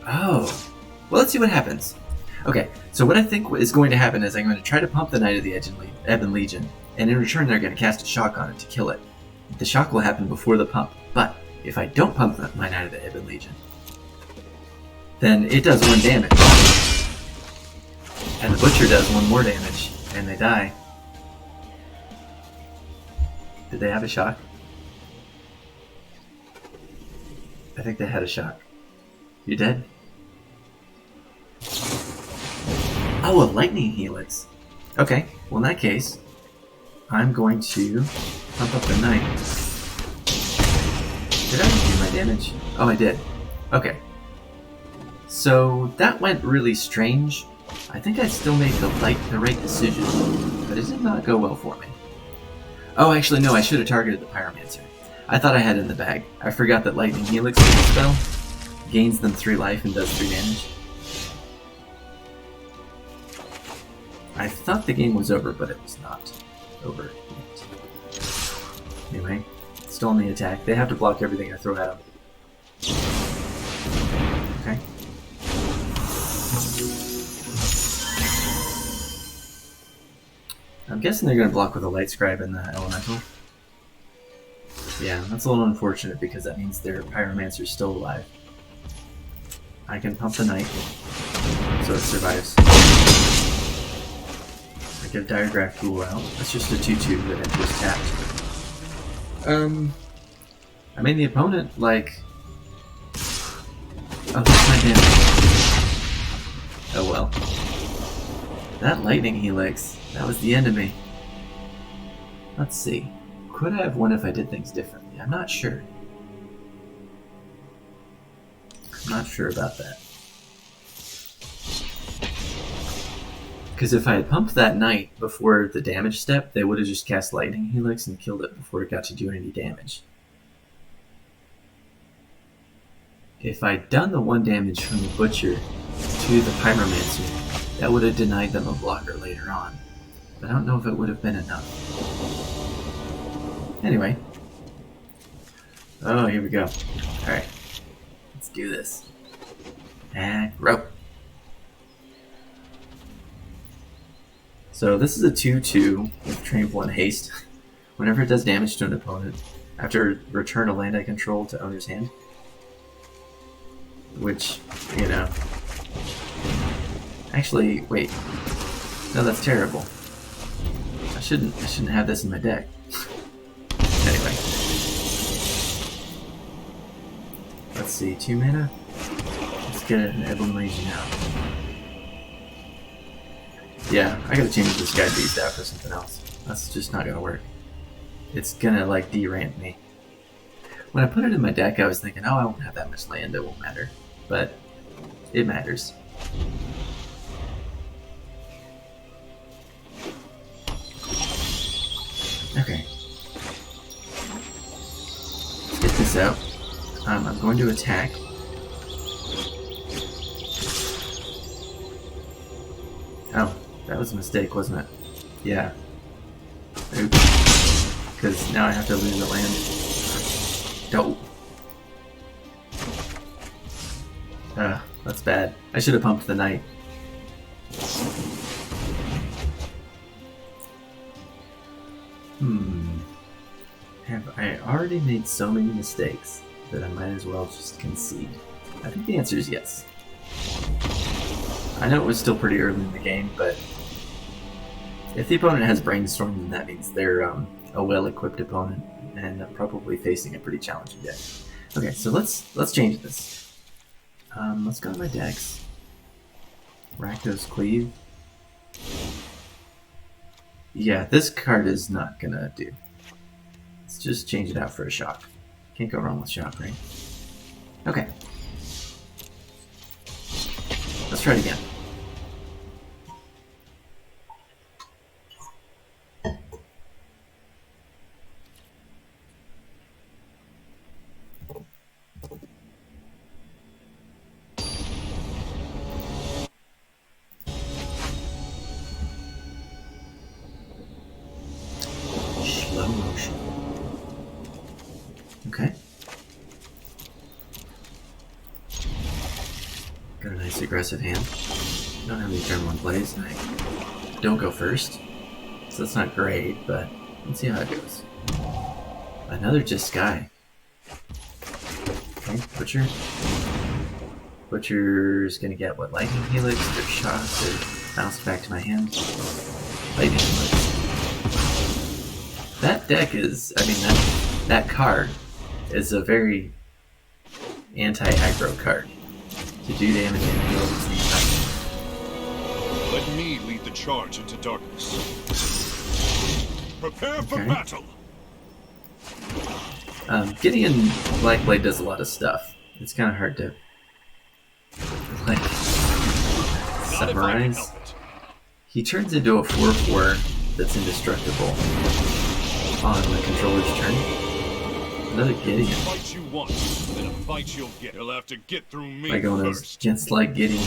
Oh. Well, let's see what happens. Okay, so what I think is going to happen is I'm going to try to pump the Knight of the Ebon Legion, and in return they're going to cast a shock on it to kill it. The shock will happen before the pump, but if I don't pump my Knight of the Ebon Legion, then it does 1 damage. And the Butcher does 1 more damage, and they die. Did they have a shock? I think they had a shock. You dead? Oh, a Lightning Helix. Okay, well in that case, I'm going to pump up the Knight. Did I do my damage? Oh, I did. Okay. So that went really strange. I think I still made the right decision, but it did not go well for me. Oh, actually, no, I should have targeted the Pyromancer. I thought I had it in the bag. I forgot that Lightning Helix is a spell. Gains them 3 life and does 3 damage. I thought the game was over, but it was not over yet. Anyway, still on the attack. They have to block everything I throw at them. Okay. I'm guessing they're going to block with a Light Scribe and the Elemental. Yeah, that's a little unfortunate because that means their Pyromancer's still alive. I can pump the Knight, so it survives. I give Diregraph Ghoul out. That's just a 2-2 that enters tapped. I mean the opponent, like... Oh, that's my damage. Oh well. That Lightning Helix, that was the end of me. Let's see. Could I have won if I did things differently? I'm not sure. I'm not sure about that. Because if I had pumped that Knight before the damage step, they would have just cast Lightning Helix and killed it before it got to do any damage. If I'd done the 1 damage from the Butcher to the Pyromancer, that would have denied them a blocker later on. But I don't know if it would have been enough. Anyway. Oh, here we go. Alright. Let's do this. Aggro. So this is a 2-2 with Trample and Haste. Whenever it does damage to an opponent, after return a land I control to owner's hand. Which, you know... Actually, wait. No, that's terrible. I shouldn't have this in my deck. Anyway. Let's see, 2 mana? Let's get an Obliterator out. Yeah, I gotta change this guy beast out for something else. That's just not gonna work. It's gonna, like, de-ramp me. When I put it in my deck, I was thinking, oh, I won't have that much land, it won't matter. But it matters. Okay. Let's get this out. I'm going to attack. Oh, that was a mistake, wasn't it? Yeah. Oops. Because now I have to lose the land. Dope. That's bad. I should have pumped the Knight. Have I already made so many mistakes that I might as well just concede? I think the answer is yes. I know it was still pretty early in the game, but if the opponent has Brainstorm, then that means they're a well-equipped opponent and probably facing a pretty challenging deck. Okay, so let's change this. Let's go to my decks. Rakdos Cleave. Yeah, this card is not gonna do. Let's just change it out for a shock. Can't go wrong with shock, right? Okay. Let's try it again. Slow motion. Okay. Got a nice aggressive hand. Don't have any turn 1 plays, and I don't go first. So that's not great, but let's see how it goes. Another just Sky. Okay, Butcher. Butcher's gonna get what? Lightning Helix, or Shock, or bounce back to my hand. Lightning Helix. That deck is, I mean, that card is a very anti-aggro card. To do damage and heal at the same time. Let me lead the charge into darkness. Prepare for battle! Gideon Blackblade does a lot of stuff. It's kind of hard to, like, summarize. He turns into a 4/4 that's indestructible. on the controller's turn. Another Gideon. Fight you want, then a fight you'll get. You'll have to get through me By going as first. just like Gideon.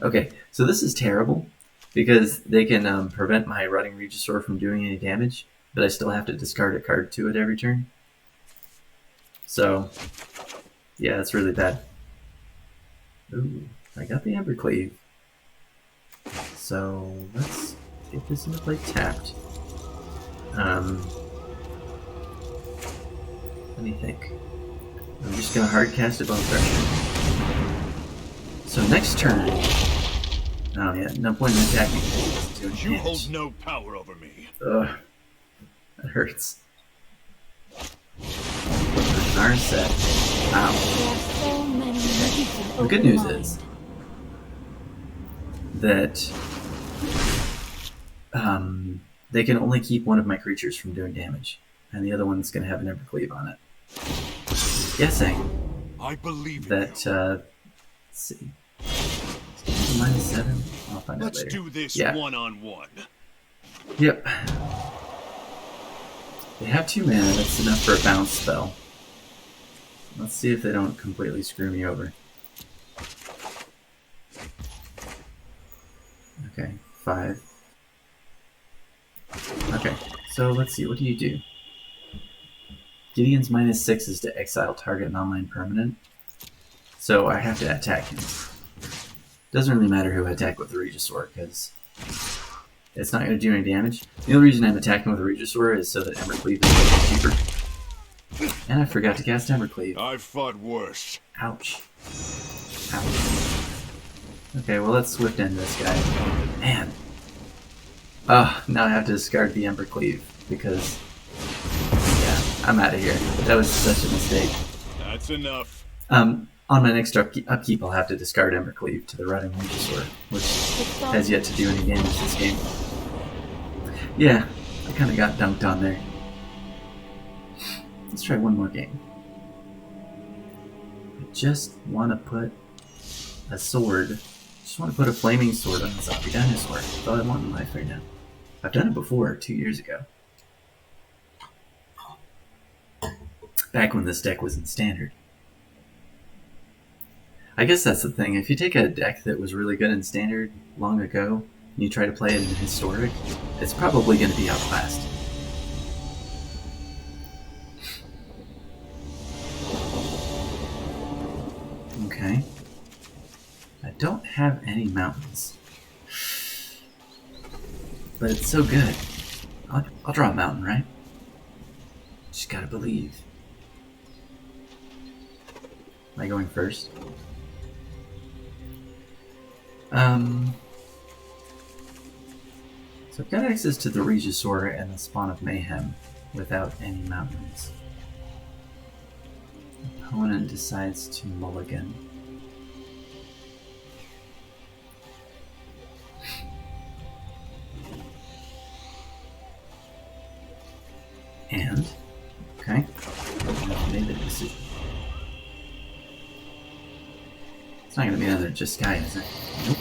Okay, so this is terrible because they can prevent my Rotting Regisaur from doing any damage, but I still have to discard a card to it every turn. So, yeah, that's really bad. Ooh, I got the Embercleave. So let's get this into play tapped. Let me think. I'm just gonna hard cast a Bone Crusher. So next turn. Oh yeah, no point in attacking. It's doing You damage. hold no power over me. Ugh, that hurts. Narset. Ow. There are so many reasons. The good news is that they can only keep one of my creatures from doing damage, and the other one's going to have an Evercleave on it. Guessing I believe in that, you. let's see, -7? I'll find out Let's later. do this Yeah. one-on-one. Yep. They have 2 mana, that's enough for a bounce spell. Let's see if they don't completely screw me over. Okay, 5. Okay, so let's see, what do you do? Gideon's -6 is to exile target non-land permanent. So I have to attack him. Doesn't really matter who I attack with the Regisaur, because it's not going to do any damage. The only reason I'm attacking with the Regisaur is so that Embercleave is cheaper. And I forgot to cast Embercleave. I've fought worse. Ouch. Ouch. Okay, well let's swift end this guy. Man. Now I have to discard the Embercleave because, yeah, I'm out of here. That was such a mistake. That's enough. On my next upkeep, I'll have to discard Embercleave to the Rotting Regisaur, which has yet to do any damage this game. Yeah, I kind of got dunked on there. Let's try one more game. I just want to put a sword. Just want to put a flaming sword on the zombie dinosaur. That's all I want in life right now. I've done it before, 2 years ago. Back when this deck was in standard. I guess that's the thing. If you take a deck that was really good in standard long ago, and you try to play it in historic, it's probably going to be outclassed. Okay. I don't have any mountains. But it's so good. I'll draw a mountain, right? Just gotta believe. Am I going first? So I've got access to the Regisaur and the Spawn of Mayhem without any mountains. Opponent decides to mulligan. And, okay, I've made the decision. It's not going to be another just Sky, is it? Nope.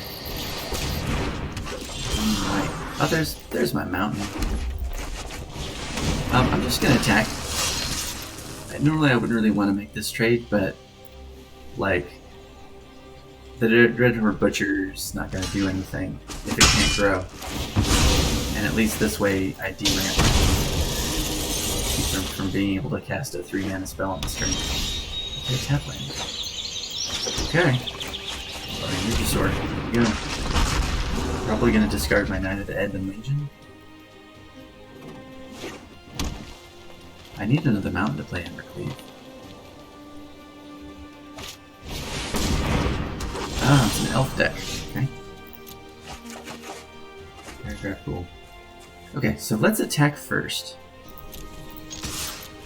Right. Oh, there's my mountain. I'm just going to attack. Normally I wouldn't really want to make this trade, but, like, the Dreadhorde Butcher's not going to do anything if it can't grow. And at least this way I deramp. Keep them from being able to cast a 3-mana spell on this turn. Okay, tap land. Okay. Regisaur, here we go. Probably going to discard my Knight of the Ebon Legion. I need another mountain to play Embercleave. Ah, it's an elf deck. Okay. Very cool. Okay, so let's attack first.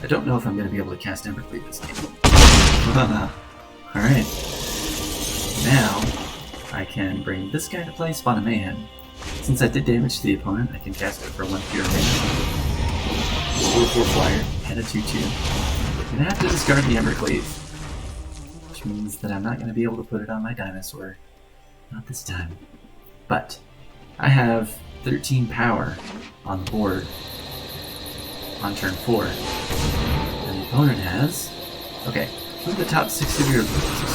I don't know if I'm going to be able to cast Embercleave this game. Alright. Now, I can bring this guy to play, Spawn of Mayhem. Since I did damage to the opponent, I can cast it for 1 pure mana. 4/4 flyer, and a 2/2. I'm going to have to discard the Embercleave. Which means that I'm not going to be able to put it on my dinosaur. Not this time. But, I have 13 power on the board. on turn 4. And the opponent has... Okay, move the top 6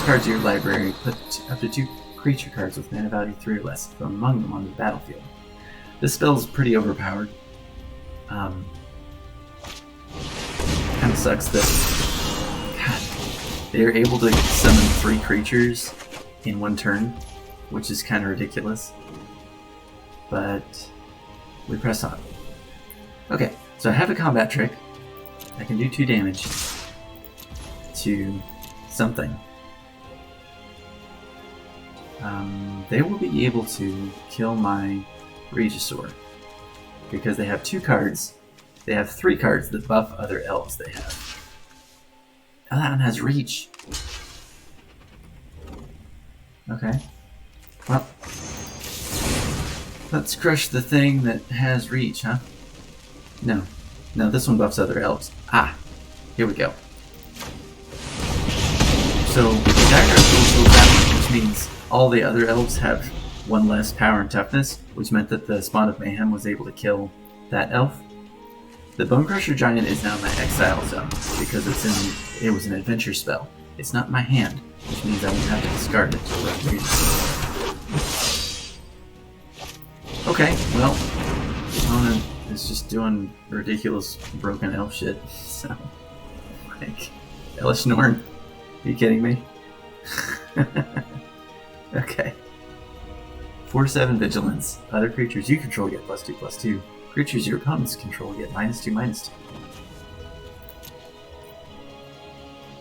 cards of your library, put up to 2 creature cards with mana value 3 or less from among them onto the battlefield. This spell is pretty overpowered. Kind of sucks that... God, they're able to summon 3 creatures in one turn, which is kind of ridiculous. But we press on. Okay, so I have a combat trick. I can do 2 damage to something. They will be able to kill my Regisaur because they have 2 cards. They have 3 cards that buff other elves they have. Oh, that one has reach. Okay. Well, let's crush the thing that has reach, huh? No. No, this one buffs other elves. Ah, here we go. So, the dagger also that one, which means all the other elves have 1 less power and toughness, which meant that the Spawn of Mayhem was able to kill that elf. The Bone Crusher Giant is now in my exile zone because it was an adventure spell. It's not in my hand, which means I won't have to discard it. Okay, well, opponent is just doing ridiculous broken elf shit. So, like, Elish Norn, are you kidding me? Okay. 4/7 Vigilance. Other creatures you control get +2/+2. Creatures your opponents control get -2/-2.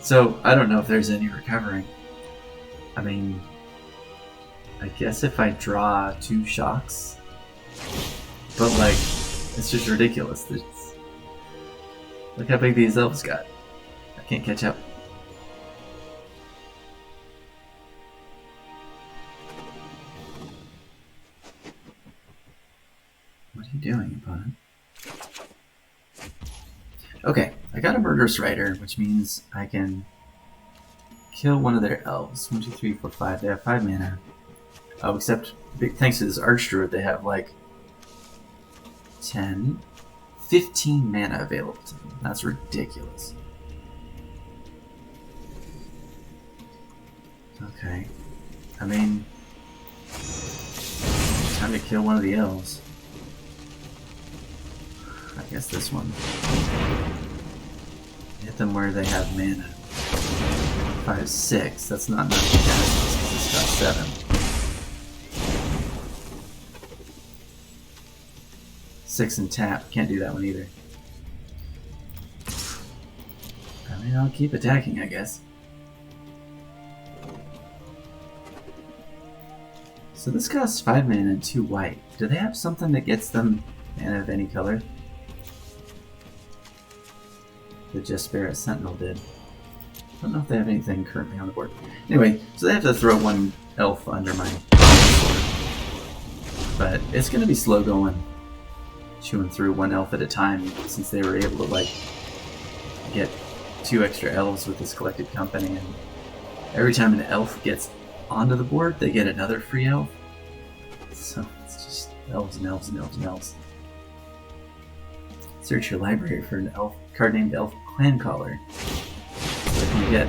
So, I don't know if there's any recovering. I mean, I guess if I draw 2 shocks, but like, it's just ridiculous. Look how big these elves got. I can't catch up. What are you doing, opponent? Okay, I got a Murderous Rider, which means I can kill one of their elves. 1, 2, 3, 4, 5. They have 5 mana. Oh, except thanks to this Archdruid, they have like 10, 15 mana available to them. That's ridiculous. Okay, I mean, time to kill one of the elves. I guess this one. Hit them where they have mana. 5, 6. That's not enough to cast. It's got 7. 6 and tap. Can't do that one either. I mean, I'll keep attacking, I guess. So this costs 5 mana and 2 white. Do they have something that gets them mana of any color? The Jespera Sentinel did. I don't know if they have anything currently on the board. Anyway, so they have to throw 1 elf under my sword. But it's going to be slow going. Chewing through 1 elf at a time, since they were able to, like, get 2 extra elves with this collected company, and every time an elf gets onto the board, they get another free elf. So it's just elves and elves and elves and elves. Search your library for an elf card named Elf Clan Caller. So if you get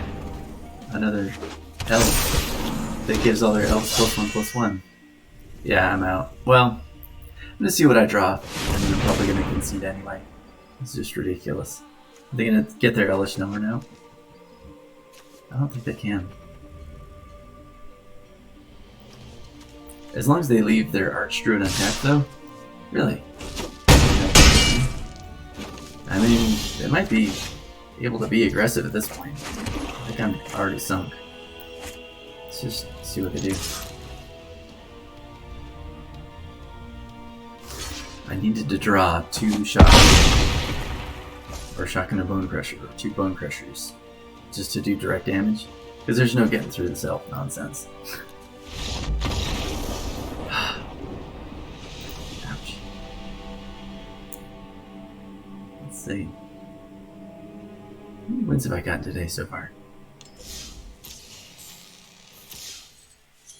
another elf that gives all their elves +1/+1. Yeah, I'm out. Well, I'm gonna see what I draw, and then I'm probably gonna concede anyway. It's just ridiculous. Are they gonna get their Elish Norn now? I don't think they can. As long as they leave their Archdruid untapped, though. Really? I mean, they might be able to be aggressive at this point. I think I'm already sunk. Let's just see what they do. I needed to draw 2 shots. Or Shotgun or Bone Crusher, or 2 Bone Crushers. Just to do direct damage. Because there's no getting through this elf nonsense. Ouch. Let's see. How many wins have I gotten today so far?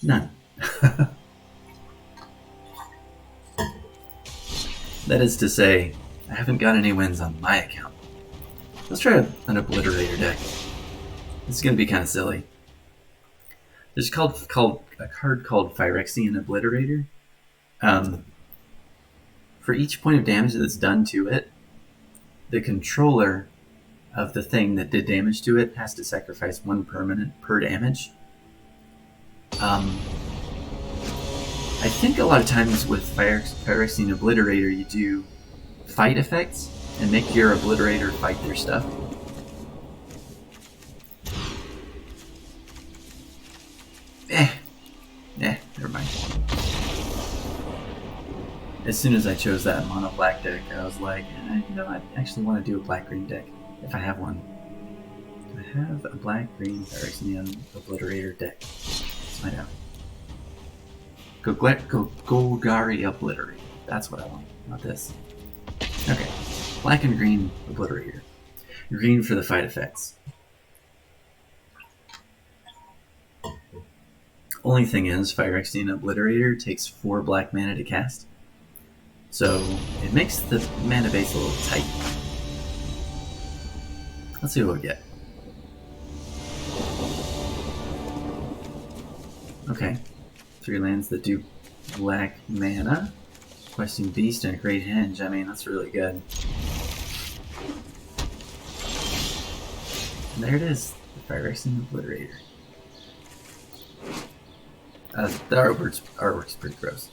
None. That is to say, I haven't got any wins on my account. Let's try an Obliterator deck. This is going to be kind of silly. There's a card called Phyrexian Obliterator. For each point of damage that's done to it, the controller of the thing that did damage to it has to sacrifice 1 permanent per damage. I think a lot of times with Phyrexian Obliterator you do fight effects and make your Obliterator fight their stuff. Never mind. As soon as I chose that mono black deck, I was like, you know, I actually want to do a black green deck if I have one. Do I have a black green Phyrexian Obliterator deck? Let's find out. Golgari Obliterator. That's what I want. Not this. Okay. Black and green Obliterator. Green for the fight effects. Only thing is, Phyrexian Obliterator takes 4 black mana to cast. So, it makes the mana base a little tight. Let's see what we get. Okay. 3 lands that do black mana. Questing Beast and a Great Henge. I mean, that's really good. And there it is. The Phyrexian Obliterator. The artwork's pretty gross.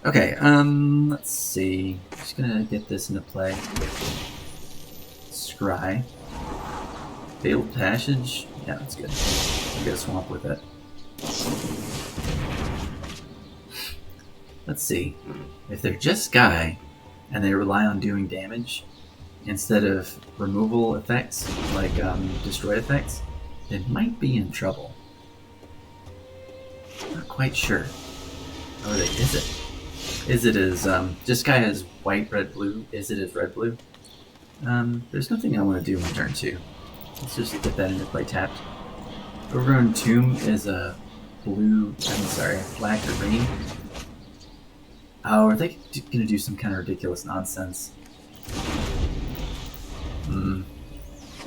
Okay, let's see. Just gonna get this into play. Scry. Fabled Passage. Yeah, that's good. I'm gonna swamp with it. Let's see. If they're just Sky, and they rely on doing damage, instead of removal effects, like destroy effects, they might be in trouble. Not quite sure. Or is it? Is it as, just Sky has white, red, blue. Is it as red, blue? There's nothing I want to do in turn 2. Let's just get that into play tapped. Overgrown Tomb is a black or green. Oh, are they gonna do some kind of ridiculous nonsense? When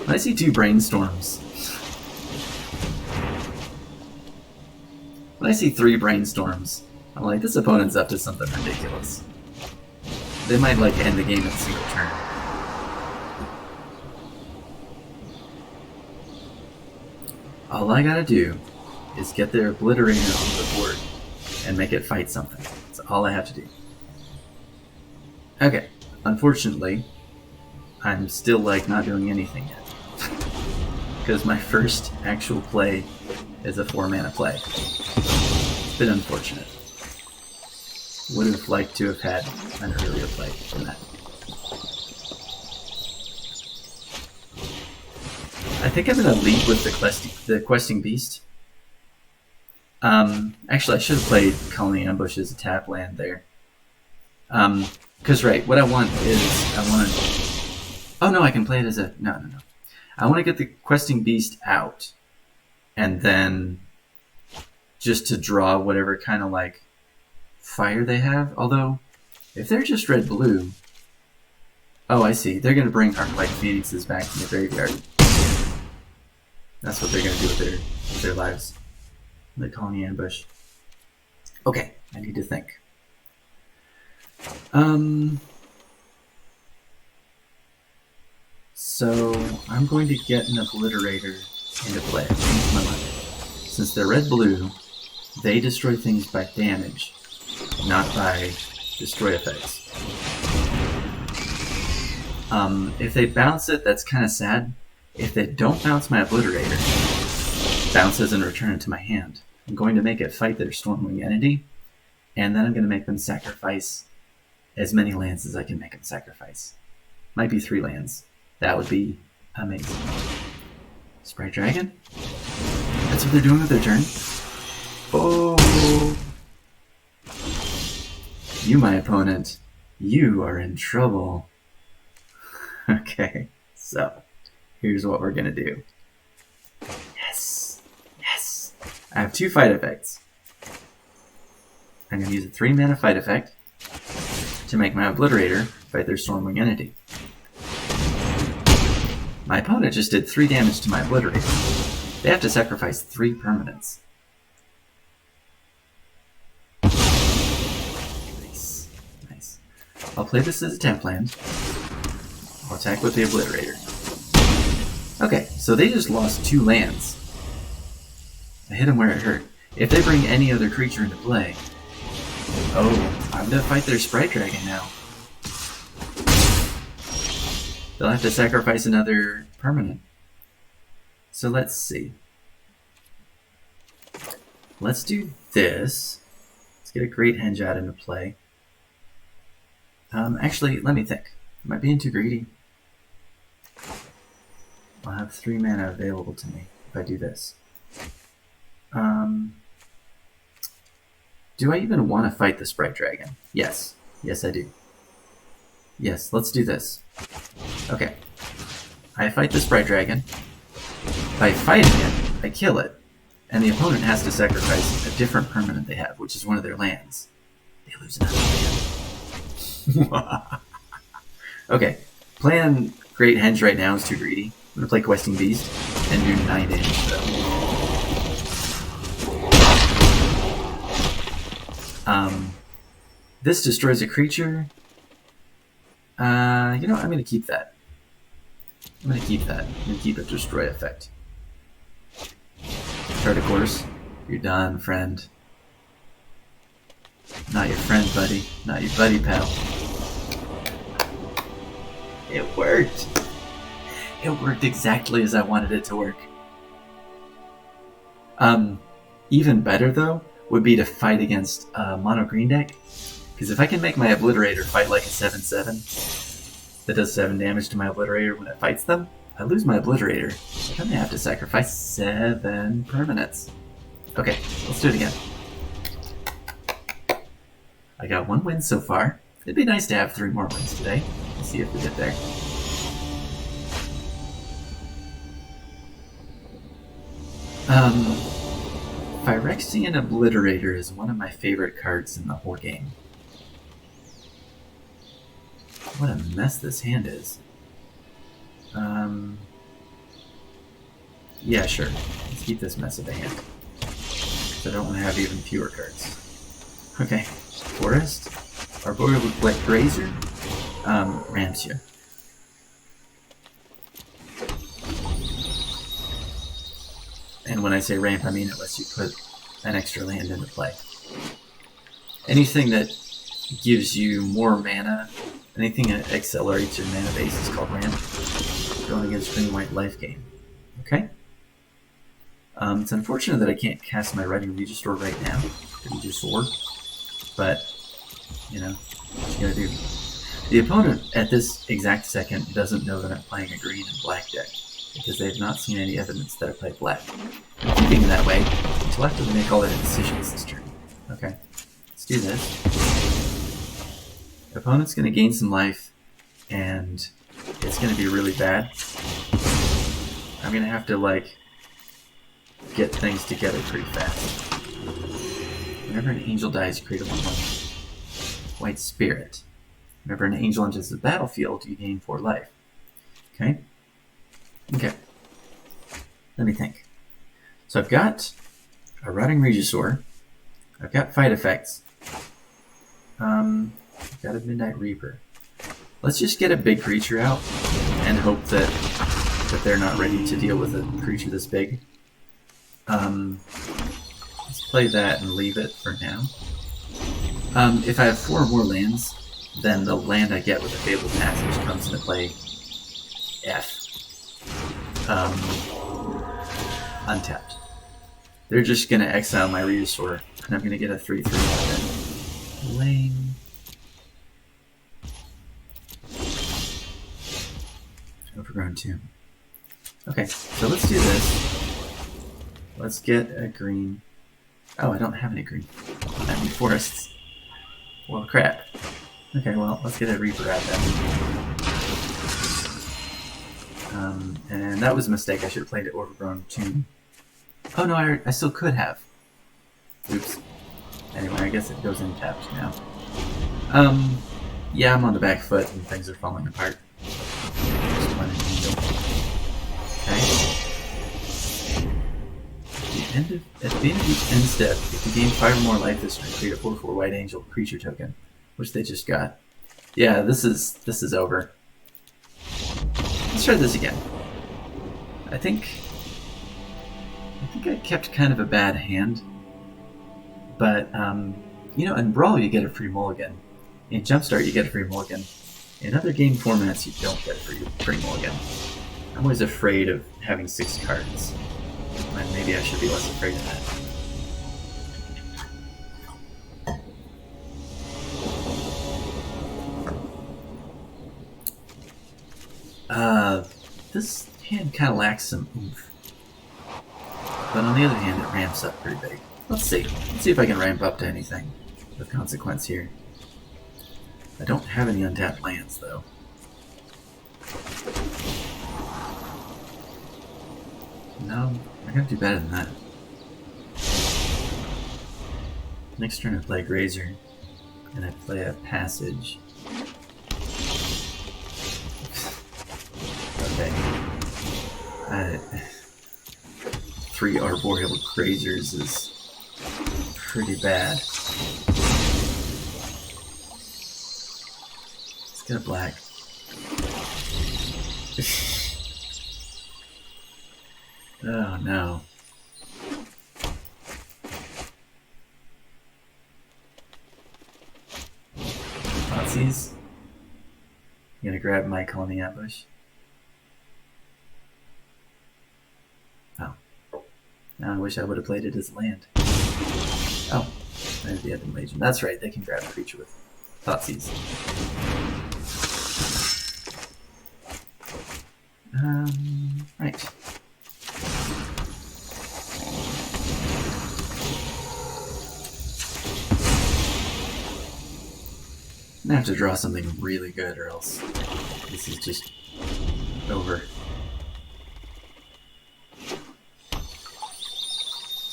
I see 2 brainstorms. When I see 3 brainstorms, I'm like, this opponent's up to something ridiculous. They might, like, end the game in a single turn. All I gotta do is get their Obliterator on the board and make it fight something. That's all I have to do. Okay. Unfortunately, I'm still, like, not doing anything yet. Because my first actual play is a 4-mana play. It's been unfortunate. Would have liked to have had an earlier play than that. I think I'm going to lead with the Questing Beast. Actually, I should have played Colony Ambush as a tap land there. Because, right, what I want is, I want to... Oh, no, I can play it as a... No. I want to get the Questing Beast out, and then just to draw whatever kind of, like, fire they have. Although, if they're just red-blue... Oh, I see. They're going to bring Arclight Phoenixes back from the graveyard. That's what they're going to do with their lives. The Colony Ambush. Okay, I need to think. So I'm going to get an Obliterator into play. Change my mind. Since they're red-blue, they destroy things by damage, not by destroy effects. If they bounce it, that's kind of sad. If they don't bounce my Obliterator, bounces and return it to my hand. I'm going to make it fight their Stormwing entity, and then I'm going to make them sacrifice as many lands as I can make them sacrifice. Might be 3 lands. That would be amazing. Sprite Dragon? That's what they're doing with their turn? Oh! You, my opponent, you are in trouble. Okay, so here's what we're gonna do. Yes! Yes! I have 2 fight effects. I'm gonna use a 3-mana fight effect to make my Obliterator fight their Stormwing entity. My opponent just did 3 damage to my Obliterator. They have to sacrifice 3 permanents. Nice. Nice. I'll play this as a temp land. I'll attack with the Obliterator. Okay, so they just lost 2 lands. I hit them where it hurt. If they bring any other creature into play... Oh, I'm gonna fight their Sprite Dragon now. They'll have to sacrifice another permanent. So let's see. Let's do this. Let's get a Great Henge into play. Actually, let me think. Am I being too greedy? I'll have 3 mana available to me if I do this. Do I even want to fight the Sprite Dragon? Yes. Yes, I do. Yes, let's do this. Okay. I fight the Sprite Dragon. By fighting it, I kill it. And the opponent has to sacrifice a different permanent they have, which is one of their lands. They lose another land. Okay. Playing Great Henge right now is too greedy. I'm going to play Questing Beast and do 9 damage to them. This destroys a creature. You know, I'm going to keep that. I'm going to keep that. I'm going to keep it destroy effect. Start a course. You're done, friend. Not your friend, buddy. Not your buddy, pal. It worked. It worked exactly as I wanted it to work. Even better, though, would be to fight against a mono green deck. Because if I can make my Obliterator fight like a 7/7 that does 7 damage to my Obliterator when it fights them, I lose my Obliterator. Then they have to sacrifice 7 permanents. Okay, let's do it again. I got 1 win so far. It'd be nice to have 3 more wins today. Let's see if we get there. Phyrexian Obliterator is one of my favorite cards in the whole game. What a mess this hand is. Yeah, sure. Let's keep this mess of a hand. Because I don't want to have even fewer cards. Okay. Forest. Arboreal Grazer. Ramps here. And when I say ramp, I mean it lets you put an extra land into play. Anything that gives you more mana, anything that accelerates your mana base is called ramp. Going against green white life gain. Okay? It's unfortunate that I can't cast my Writing Regisaur right now. Regisaur. But, you know, what you gotta do. The opponent at this exact second doesn't know that I'm playing a green and black deck, because they have not seen any evidence that I play black. I'm keeping it that way until after they make all their decisions this turn. Okay, let's do this. The opponent's going to gain some life, and it's going to be really bad. I'm going to have to, like, get things together pretty fast. Whenever an angel dies, create a 1/1 white spirit. Whenever an angel enters the battlefield, you gain 4 life. Okay? Okay. Let me think. So I've got a Rotting Regisaur. I've got fight effects. I've got a Midnight Reaper. Let's just get a big creature out and hope that they're not ready to deal with a creature this big. Let's play that and leave it for now. If I have 4 more lands, then the land I get with the Fabled Passage comes into play F. Untapped. They're just going to exile my Regisaur, and I'm going to get a 3/3 lane. Overgrown Tomb. Okay, so let's do this. Let's get a green. Oh, I don't have any green. I don't have any forests. Well, crap. Okay, well, let's get a Reaper out then. And that was a mistake. I should have played it Overgrown Tomb. Oh no, I still could have. Oops. Anyway, I guess it goes untapped now. Yeah, I'm on the back foot and things are falling apart. Just playing an angel. At the end of each end step, if you gain 5 or more life this turn, create a 4/4 White Angel creature token, which they just got. Yeah, this is over. Let's try this again. I think I kept kind of a bad hand, but you know, in Brawl you get a free mulligan. In Jumpstart you get a free mulligan. In other game formats you don't get a free mulligan. I'm always afraid of having 6 cards. And maybe I should be less afraid of that. This hand kind of lacks some oomph. But on the other hand, it ramps up pretty big. Let's see. Let's see if I can ramp up to anything with consequence here. I don't have any untapped lands, though. No, I gotta do better than that. Next turn I play Grazer, and I play a Passage. Okay. 3 Arboreal Grazers is pretty bad. Let's get a black. Oh no. Nazis? You gonna grab my Colony Ambush? Oh. Now I wish I would have played it as land. Oh, there's the Ebon Legion. That's right, they can grab a creature with Thoughtseize. Right. I'm gonna have to draw something really good or else this is just over.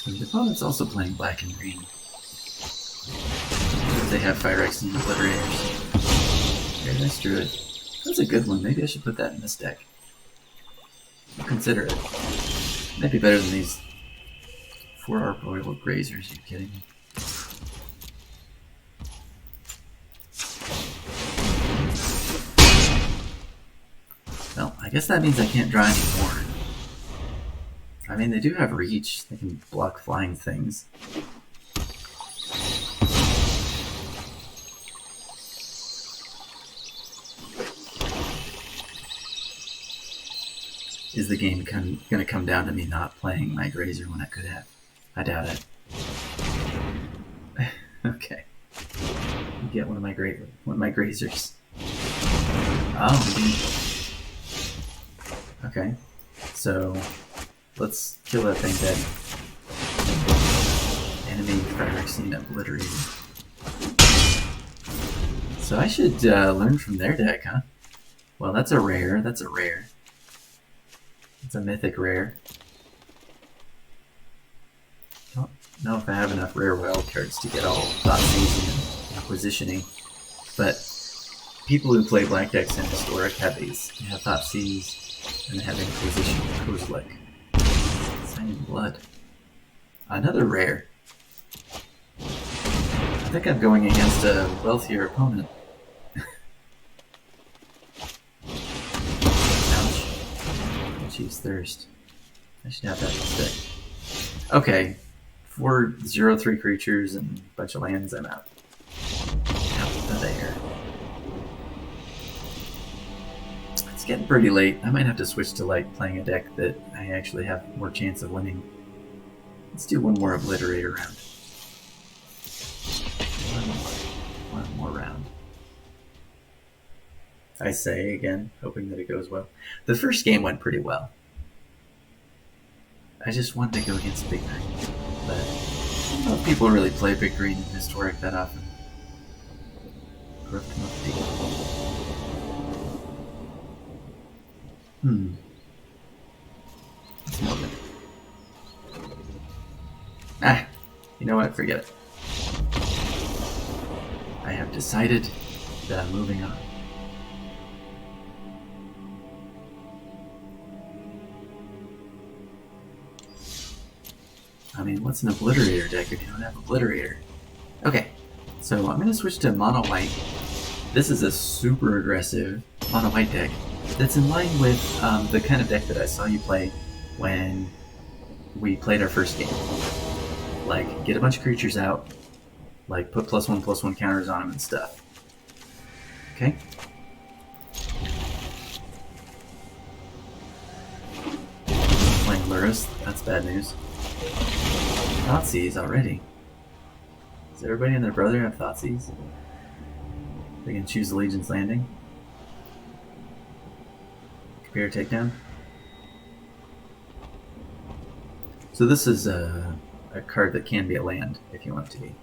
And the opponent's also playing black and green. They have Phyrex and Obliterators. Very nice Druid. That's a good one. Maybe I should put that in this deck. I'll consider it. Might be better than these 4 Arboreal Grazers. Are you kidding me? Well, I guess that means I can't draw any more. I mean, they do have reach. They can block flying things. Is the game going to come down to me not playing my Grazer when I could have? I doubt it. Okay. You get one of my Grazers. Oh, okay. So let's kill that thing dead. Enemy Phyrexian Obliterator. So I should learn from their deck, huh? Well, that's a rare. That's a rare. It's a mythic rare. Don't know if I have enough rare wild cards to get all Thoughtseize and Inquisitioning, but people who play black decks in Historic have these. They have Thoughtseize and they have Inquisition Kozilek. Signing Blood. Another rare. I think I'm going against a wealthier opponent. Chief's Thirst. I should have that instead. Okay. 4 0/3 creatures and a bunch of lands, I'm out. Out of there. It's getting pretty late. I might have to switch to like playing a deck that I actually have more chance of winning. Let's do one more Obliterator round. One more round. I say again, hoping that it goes well. The first game went pretty well. I just wanted to go against Big Green, but I don't know if people really play Big Green in Historic that often. Corrupt Mufti. Let's move it. Ah, you know what? Forget it. I have decided that I'm moving on. I mean, what's an Obliterator deck if you don't have Obliterator? Okay, so I'm going to switch to Mono White. This is a super aggressive Mono White deck that's in line with the kind of deck that I saw you play when we played our first game. Like, get a bunch of creatures out, like put +1/+1 counters on them and stuff. Okay? Playing Lurrus, that's bad news. Thoughtseize already. Does everybody and their brother have Thoughtseize? They can choose the Legion's Landing. Compare takedown. So this is a card that can be a land if you want it to be.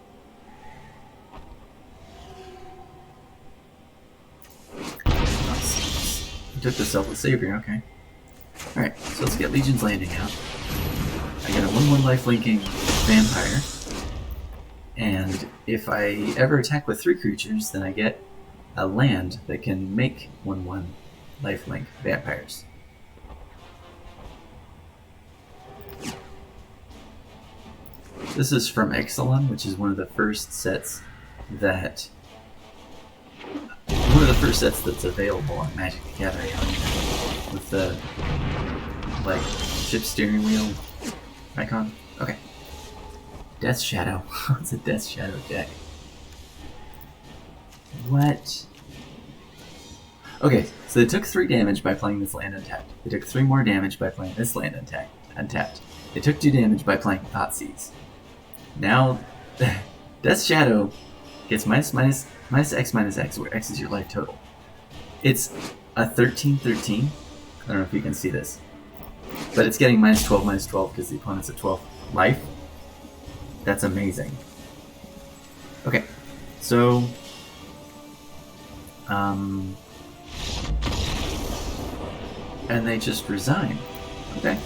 I took the Selfless Savior, okay. Alright, so let's get Legion's Landing out. I get a 1/1 life-linking vampire. And if I ever attack with 3 creatures, then I get a land that can make 1/1 lifelink vampires. This is from Exelon, which is one of the first sets that's available on Magic the Gathering with the like ship steering wheel icon. Okay. Death Shadow. What's a Death Shadow deck? What? Okay, so they took 3 damage by playing this land untapped. They took 3 more damage by playing this land untapped. They took 2 damage by playing Thoughtseize. Now, Death Shadow gets -X/-X, where X is your life total. It's a 13/13. I don't know if you can see this. But it's getting -12/-12 because the opponent's at 12 life. That's amazing. Okay, so... and they just resign. Okay.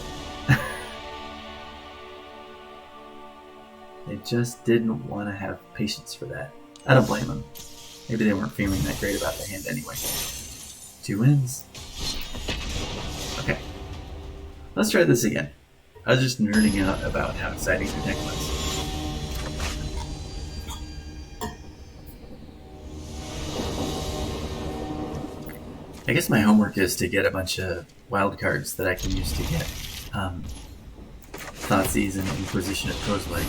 They just didn't want to have patience for that. I don't blame them. Maybe they weren't feeling that great about the hand anyway. 2 wins. Okay. Let's try this again. I was just nerding out about how exciting the deck was. I guess my homework is to get a bunch of wild cards that I can use to get Thoughtseize and Inquisition of Kozilek.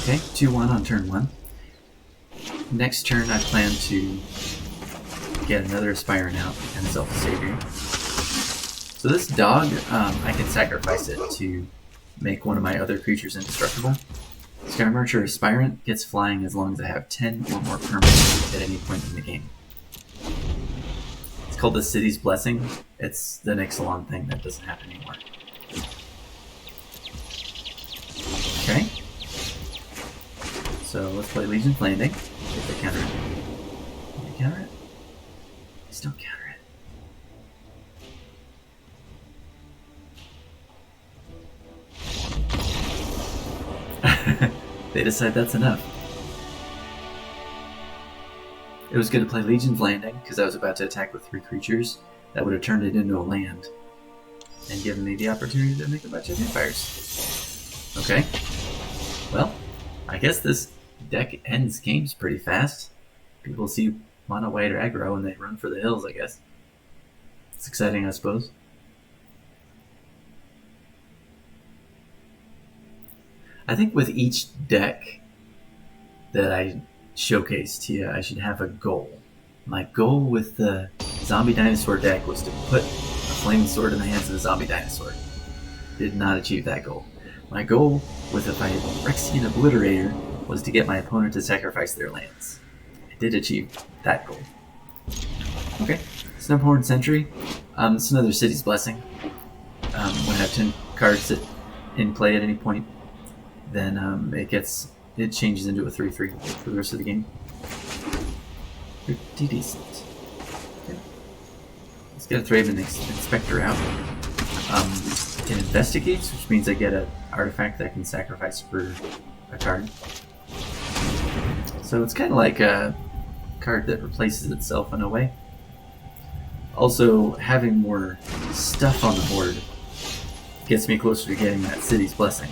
Okay, 2/1 on turn 1. Next turn I plan to get another Aspirant out and a Selfless Savior. So this dog, I can sacrifice it to make one of my other creatures indestructible. Skymarcher Aspirant gets flying as long as I have 10 or more permanents at any point in the game. It's called the City's Blessing. It's the Nixalon thing that doesn't happen anymore. Okay. So let's play Legion's Landing. If they counter it. Did they counter it? They still counter it. They decide that's enough. It was good to play Legion's Landing because I was about to attack with 3 creatures. That would have turned it into a land and given me the opportunity to make a bunch of vampires. Okay. Well, I guess this deck ends games pretty fast. People see mono white or aggro and they run for the hills, I guess. It's exciting, I suppose. I think with each deck that I showcase to you, I should have a goal. My goal with the Zombie Dinosaur deck was to put a Flaming Sword in the hands of the Zombie Dinosaur. Did not achieve that goal. My goal with the Phyrexian Obliterator was to get my opponent to sacrifice their lands. I did achieve that goal. Okay, Snubhorn Sentry. It's another City's Blessing. When I have 10 cards in play at any point, then it changes into a 3/3 for the rest of the game. Pretty decent. Okay. Let's get a Thraben Inspector out. It investigates, which means I get an artifact that I can sacrifice for a card. So it's kind of like a card that replaces itself in a way. Also, having more stuff on the board gets me closer to getting that City's Blessing.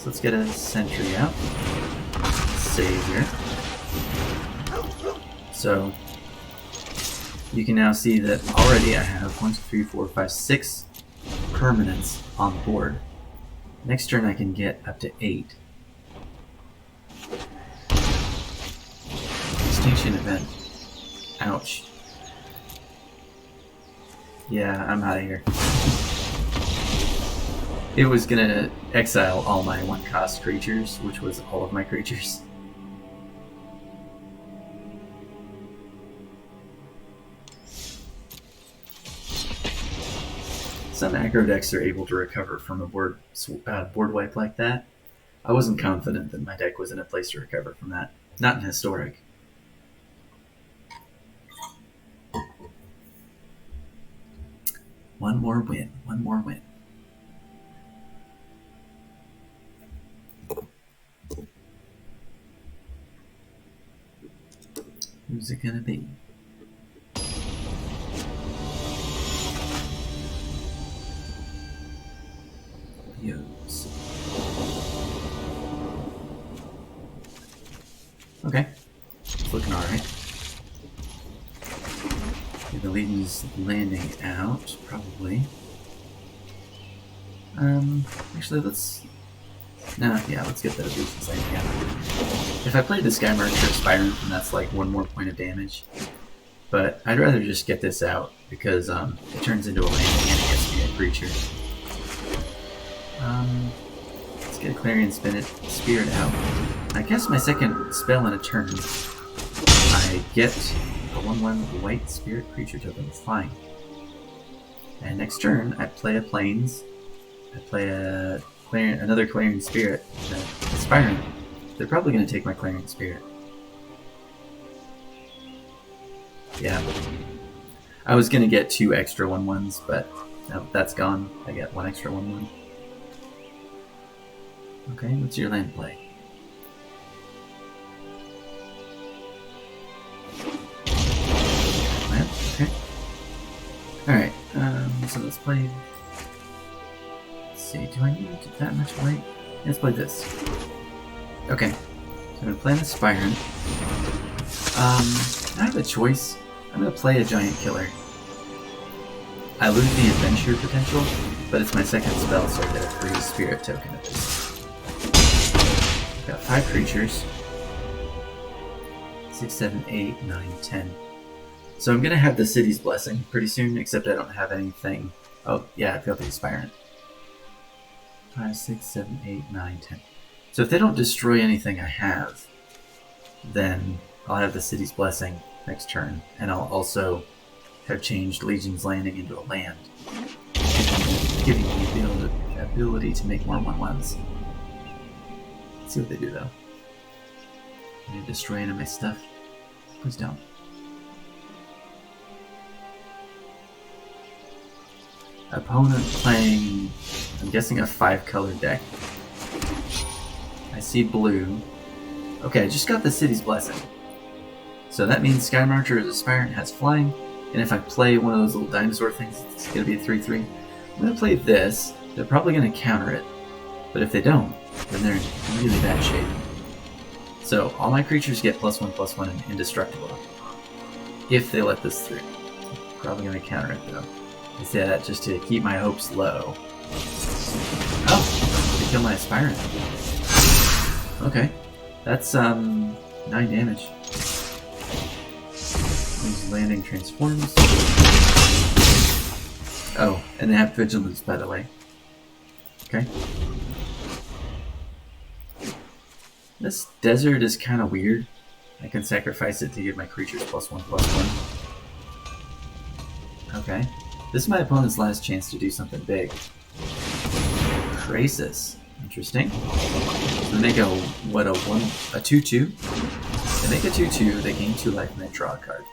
So let's get a sentry out. Save here. So you can now see that already I have 1, 2, 3, 4, 5, 6 permanents on the board. Next turn I can get up to 8. Extinction event. Ouch. Yeah, I'm out of here. It was gonna exile all my 1-cost creatures, which was all of my creatures. Some aggro decks are able to recover from a board wipe like that. I wasn't confident that my deck was in a place to recover from that. Not in Historic. One more win. One more win. Who's it gonna be? Yos. Okay. It's looking alright. The Legion's landing out, probably. Actually, let's... No, yeah, let's get that Legion's landing out. If I play the Sky Merger Spirant, then that's like 1 more point of damage. But I'd rather just get this out, because it turns into a landing and it gets me a creature. Let's get a Clarion Spirit out. I cast my second spell in a turn. I get a 1/1 white spirit creature token. It's fine. And next turn, I play a Plains. I play another Clarion Spirit. Spirant. They're probably going to take my Clarion Spirit. Yeah. I was going to get 2 extra 1/1s, but no, that's gone. I get 1 extra 1/1. Okay, what's your land play? Land? Okay. Alright, so let's play... Let's see, do I need that much white? Let's play this. Okay, so I'm going to play an Aspirant. I have a choice. I'm going to play a Giant Killer. I lose the Adventure potential, but it's my second spell, so I get a free Spirit token at this. Got 5 creatures. 6, 7, 8, 9, 10. So I'm going to have the City's Blessing pretty soon, except I don't have anything. Oh, yeah, I've got the Aspirant. 5, 6, 7, 8, 9, 10. So if they don't destroy anything I have, then I'll have the City's Blessing next turn, and I'll also have changed Legion's Landing into a land, giving me the ability to make more 1/1s. Let's see what they do, though. Can I destroy any of my stuff? Please don't. Opponent playing, I'm guessing a 5-color deck. I see blue. Okay, I just got the City's Blessing. So that means Sky Marcher as Aspirant has flying, and if I play one of those little dinosaur things, it's going to be a 3/3. I'm going to play this. They're probably going to counter it, but if they don't, then they're in really bad shape. So all my creatures get +1/+1 and indestructible. If they let this through. Probably going to counter it though. I say that just to keep my hopes low. Oh, they kill my Aspirant. Okay, that's 9 damage. These landing transforms. Oh, and they have Vigilance, by the way. Okay. This desert is kind of weird. I can sacrifice it to give my creatures +1/+1. Okay. This is my opponent's last chance to do something big. Crisis. Interesting. So they make a 2/2? They make a 2/2, they gain 2 life and they draw a card.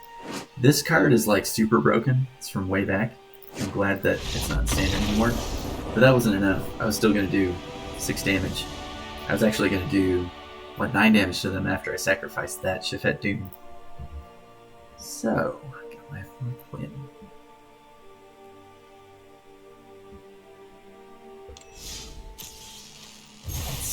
This card is like super broken. It's from way back. I'm glad that it's not in standard anymore. But that wasn't enough. I was still going to do 6 damage. I was actually going to do 9 damage to them after I sacrificed that Shafet Doom. So, I got my 4th win. Let's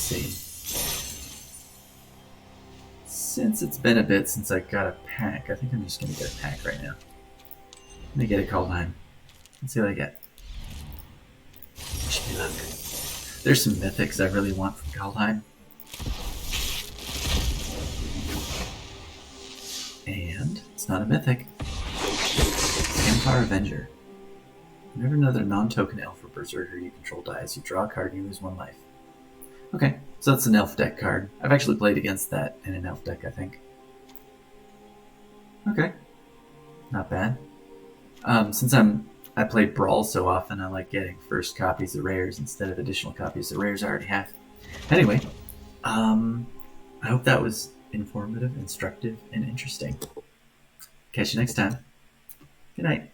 Since it's been a bit since I got a pack, I think I'm just going to get a pack right now. Let me get a Kaldheim. Let's see what I get. Wish me luck. There's some mythics I really want from Kaldheim. And it's not a mythic. Vampire Avenger. Whenever another non-token elf or berserker you control dies, you draw a card and you lose 1 life. Okay, so that's an elf deck card. I've actually played against that in an elf deck, I think. Okay. Not bad. Since I play Brawl so often, I like getting first copies of rares instead of additional copies of rares I already have. Anyway, I hope that was informative, instructive, and interesting. Catch you next time. Good night.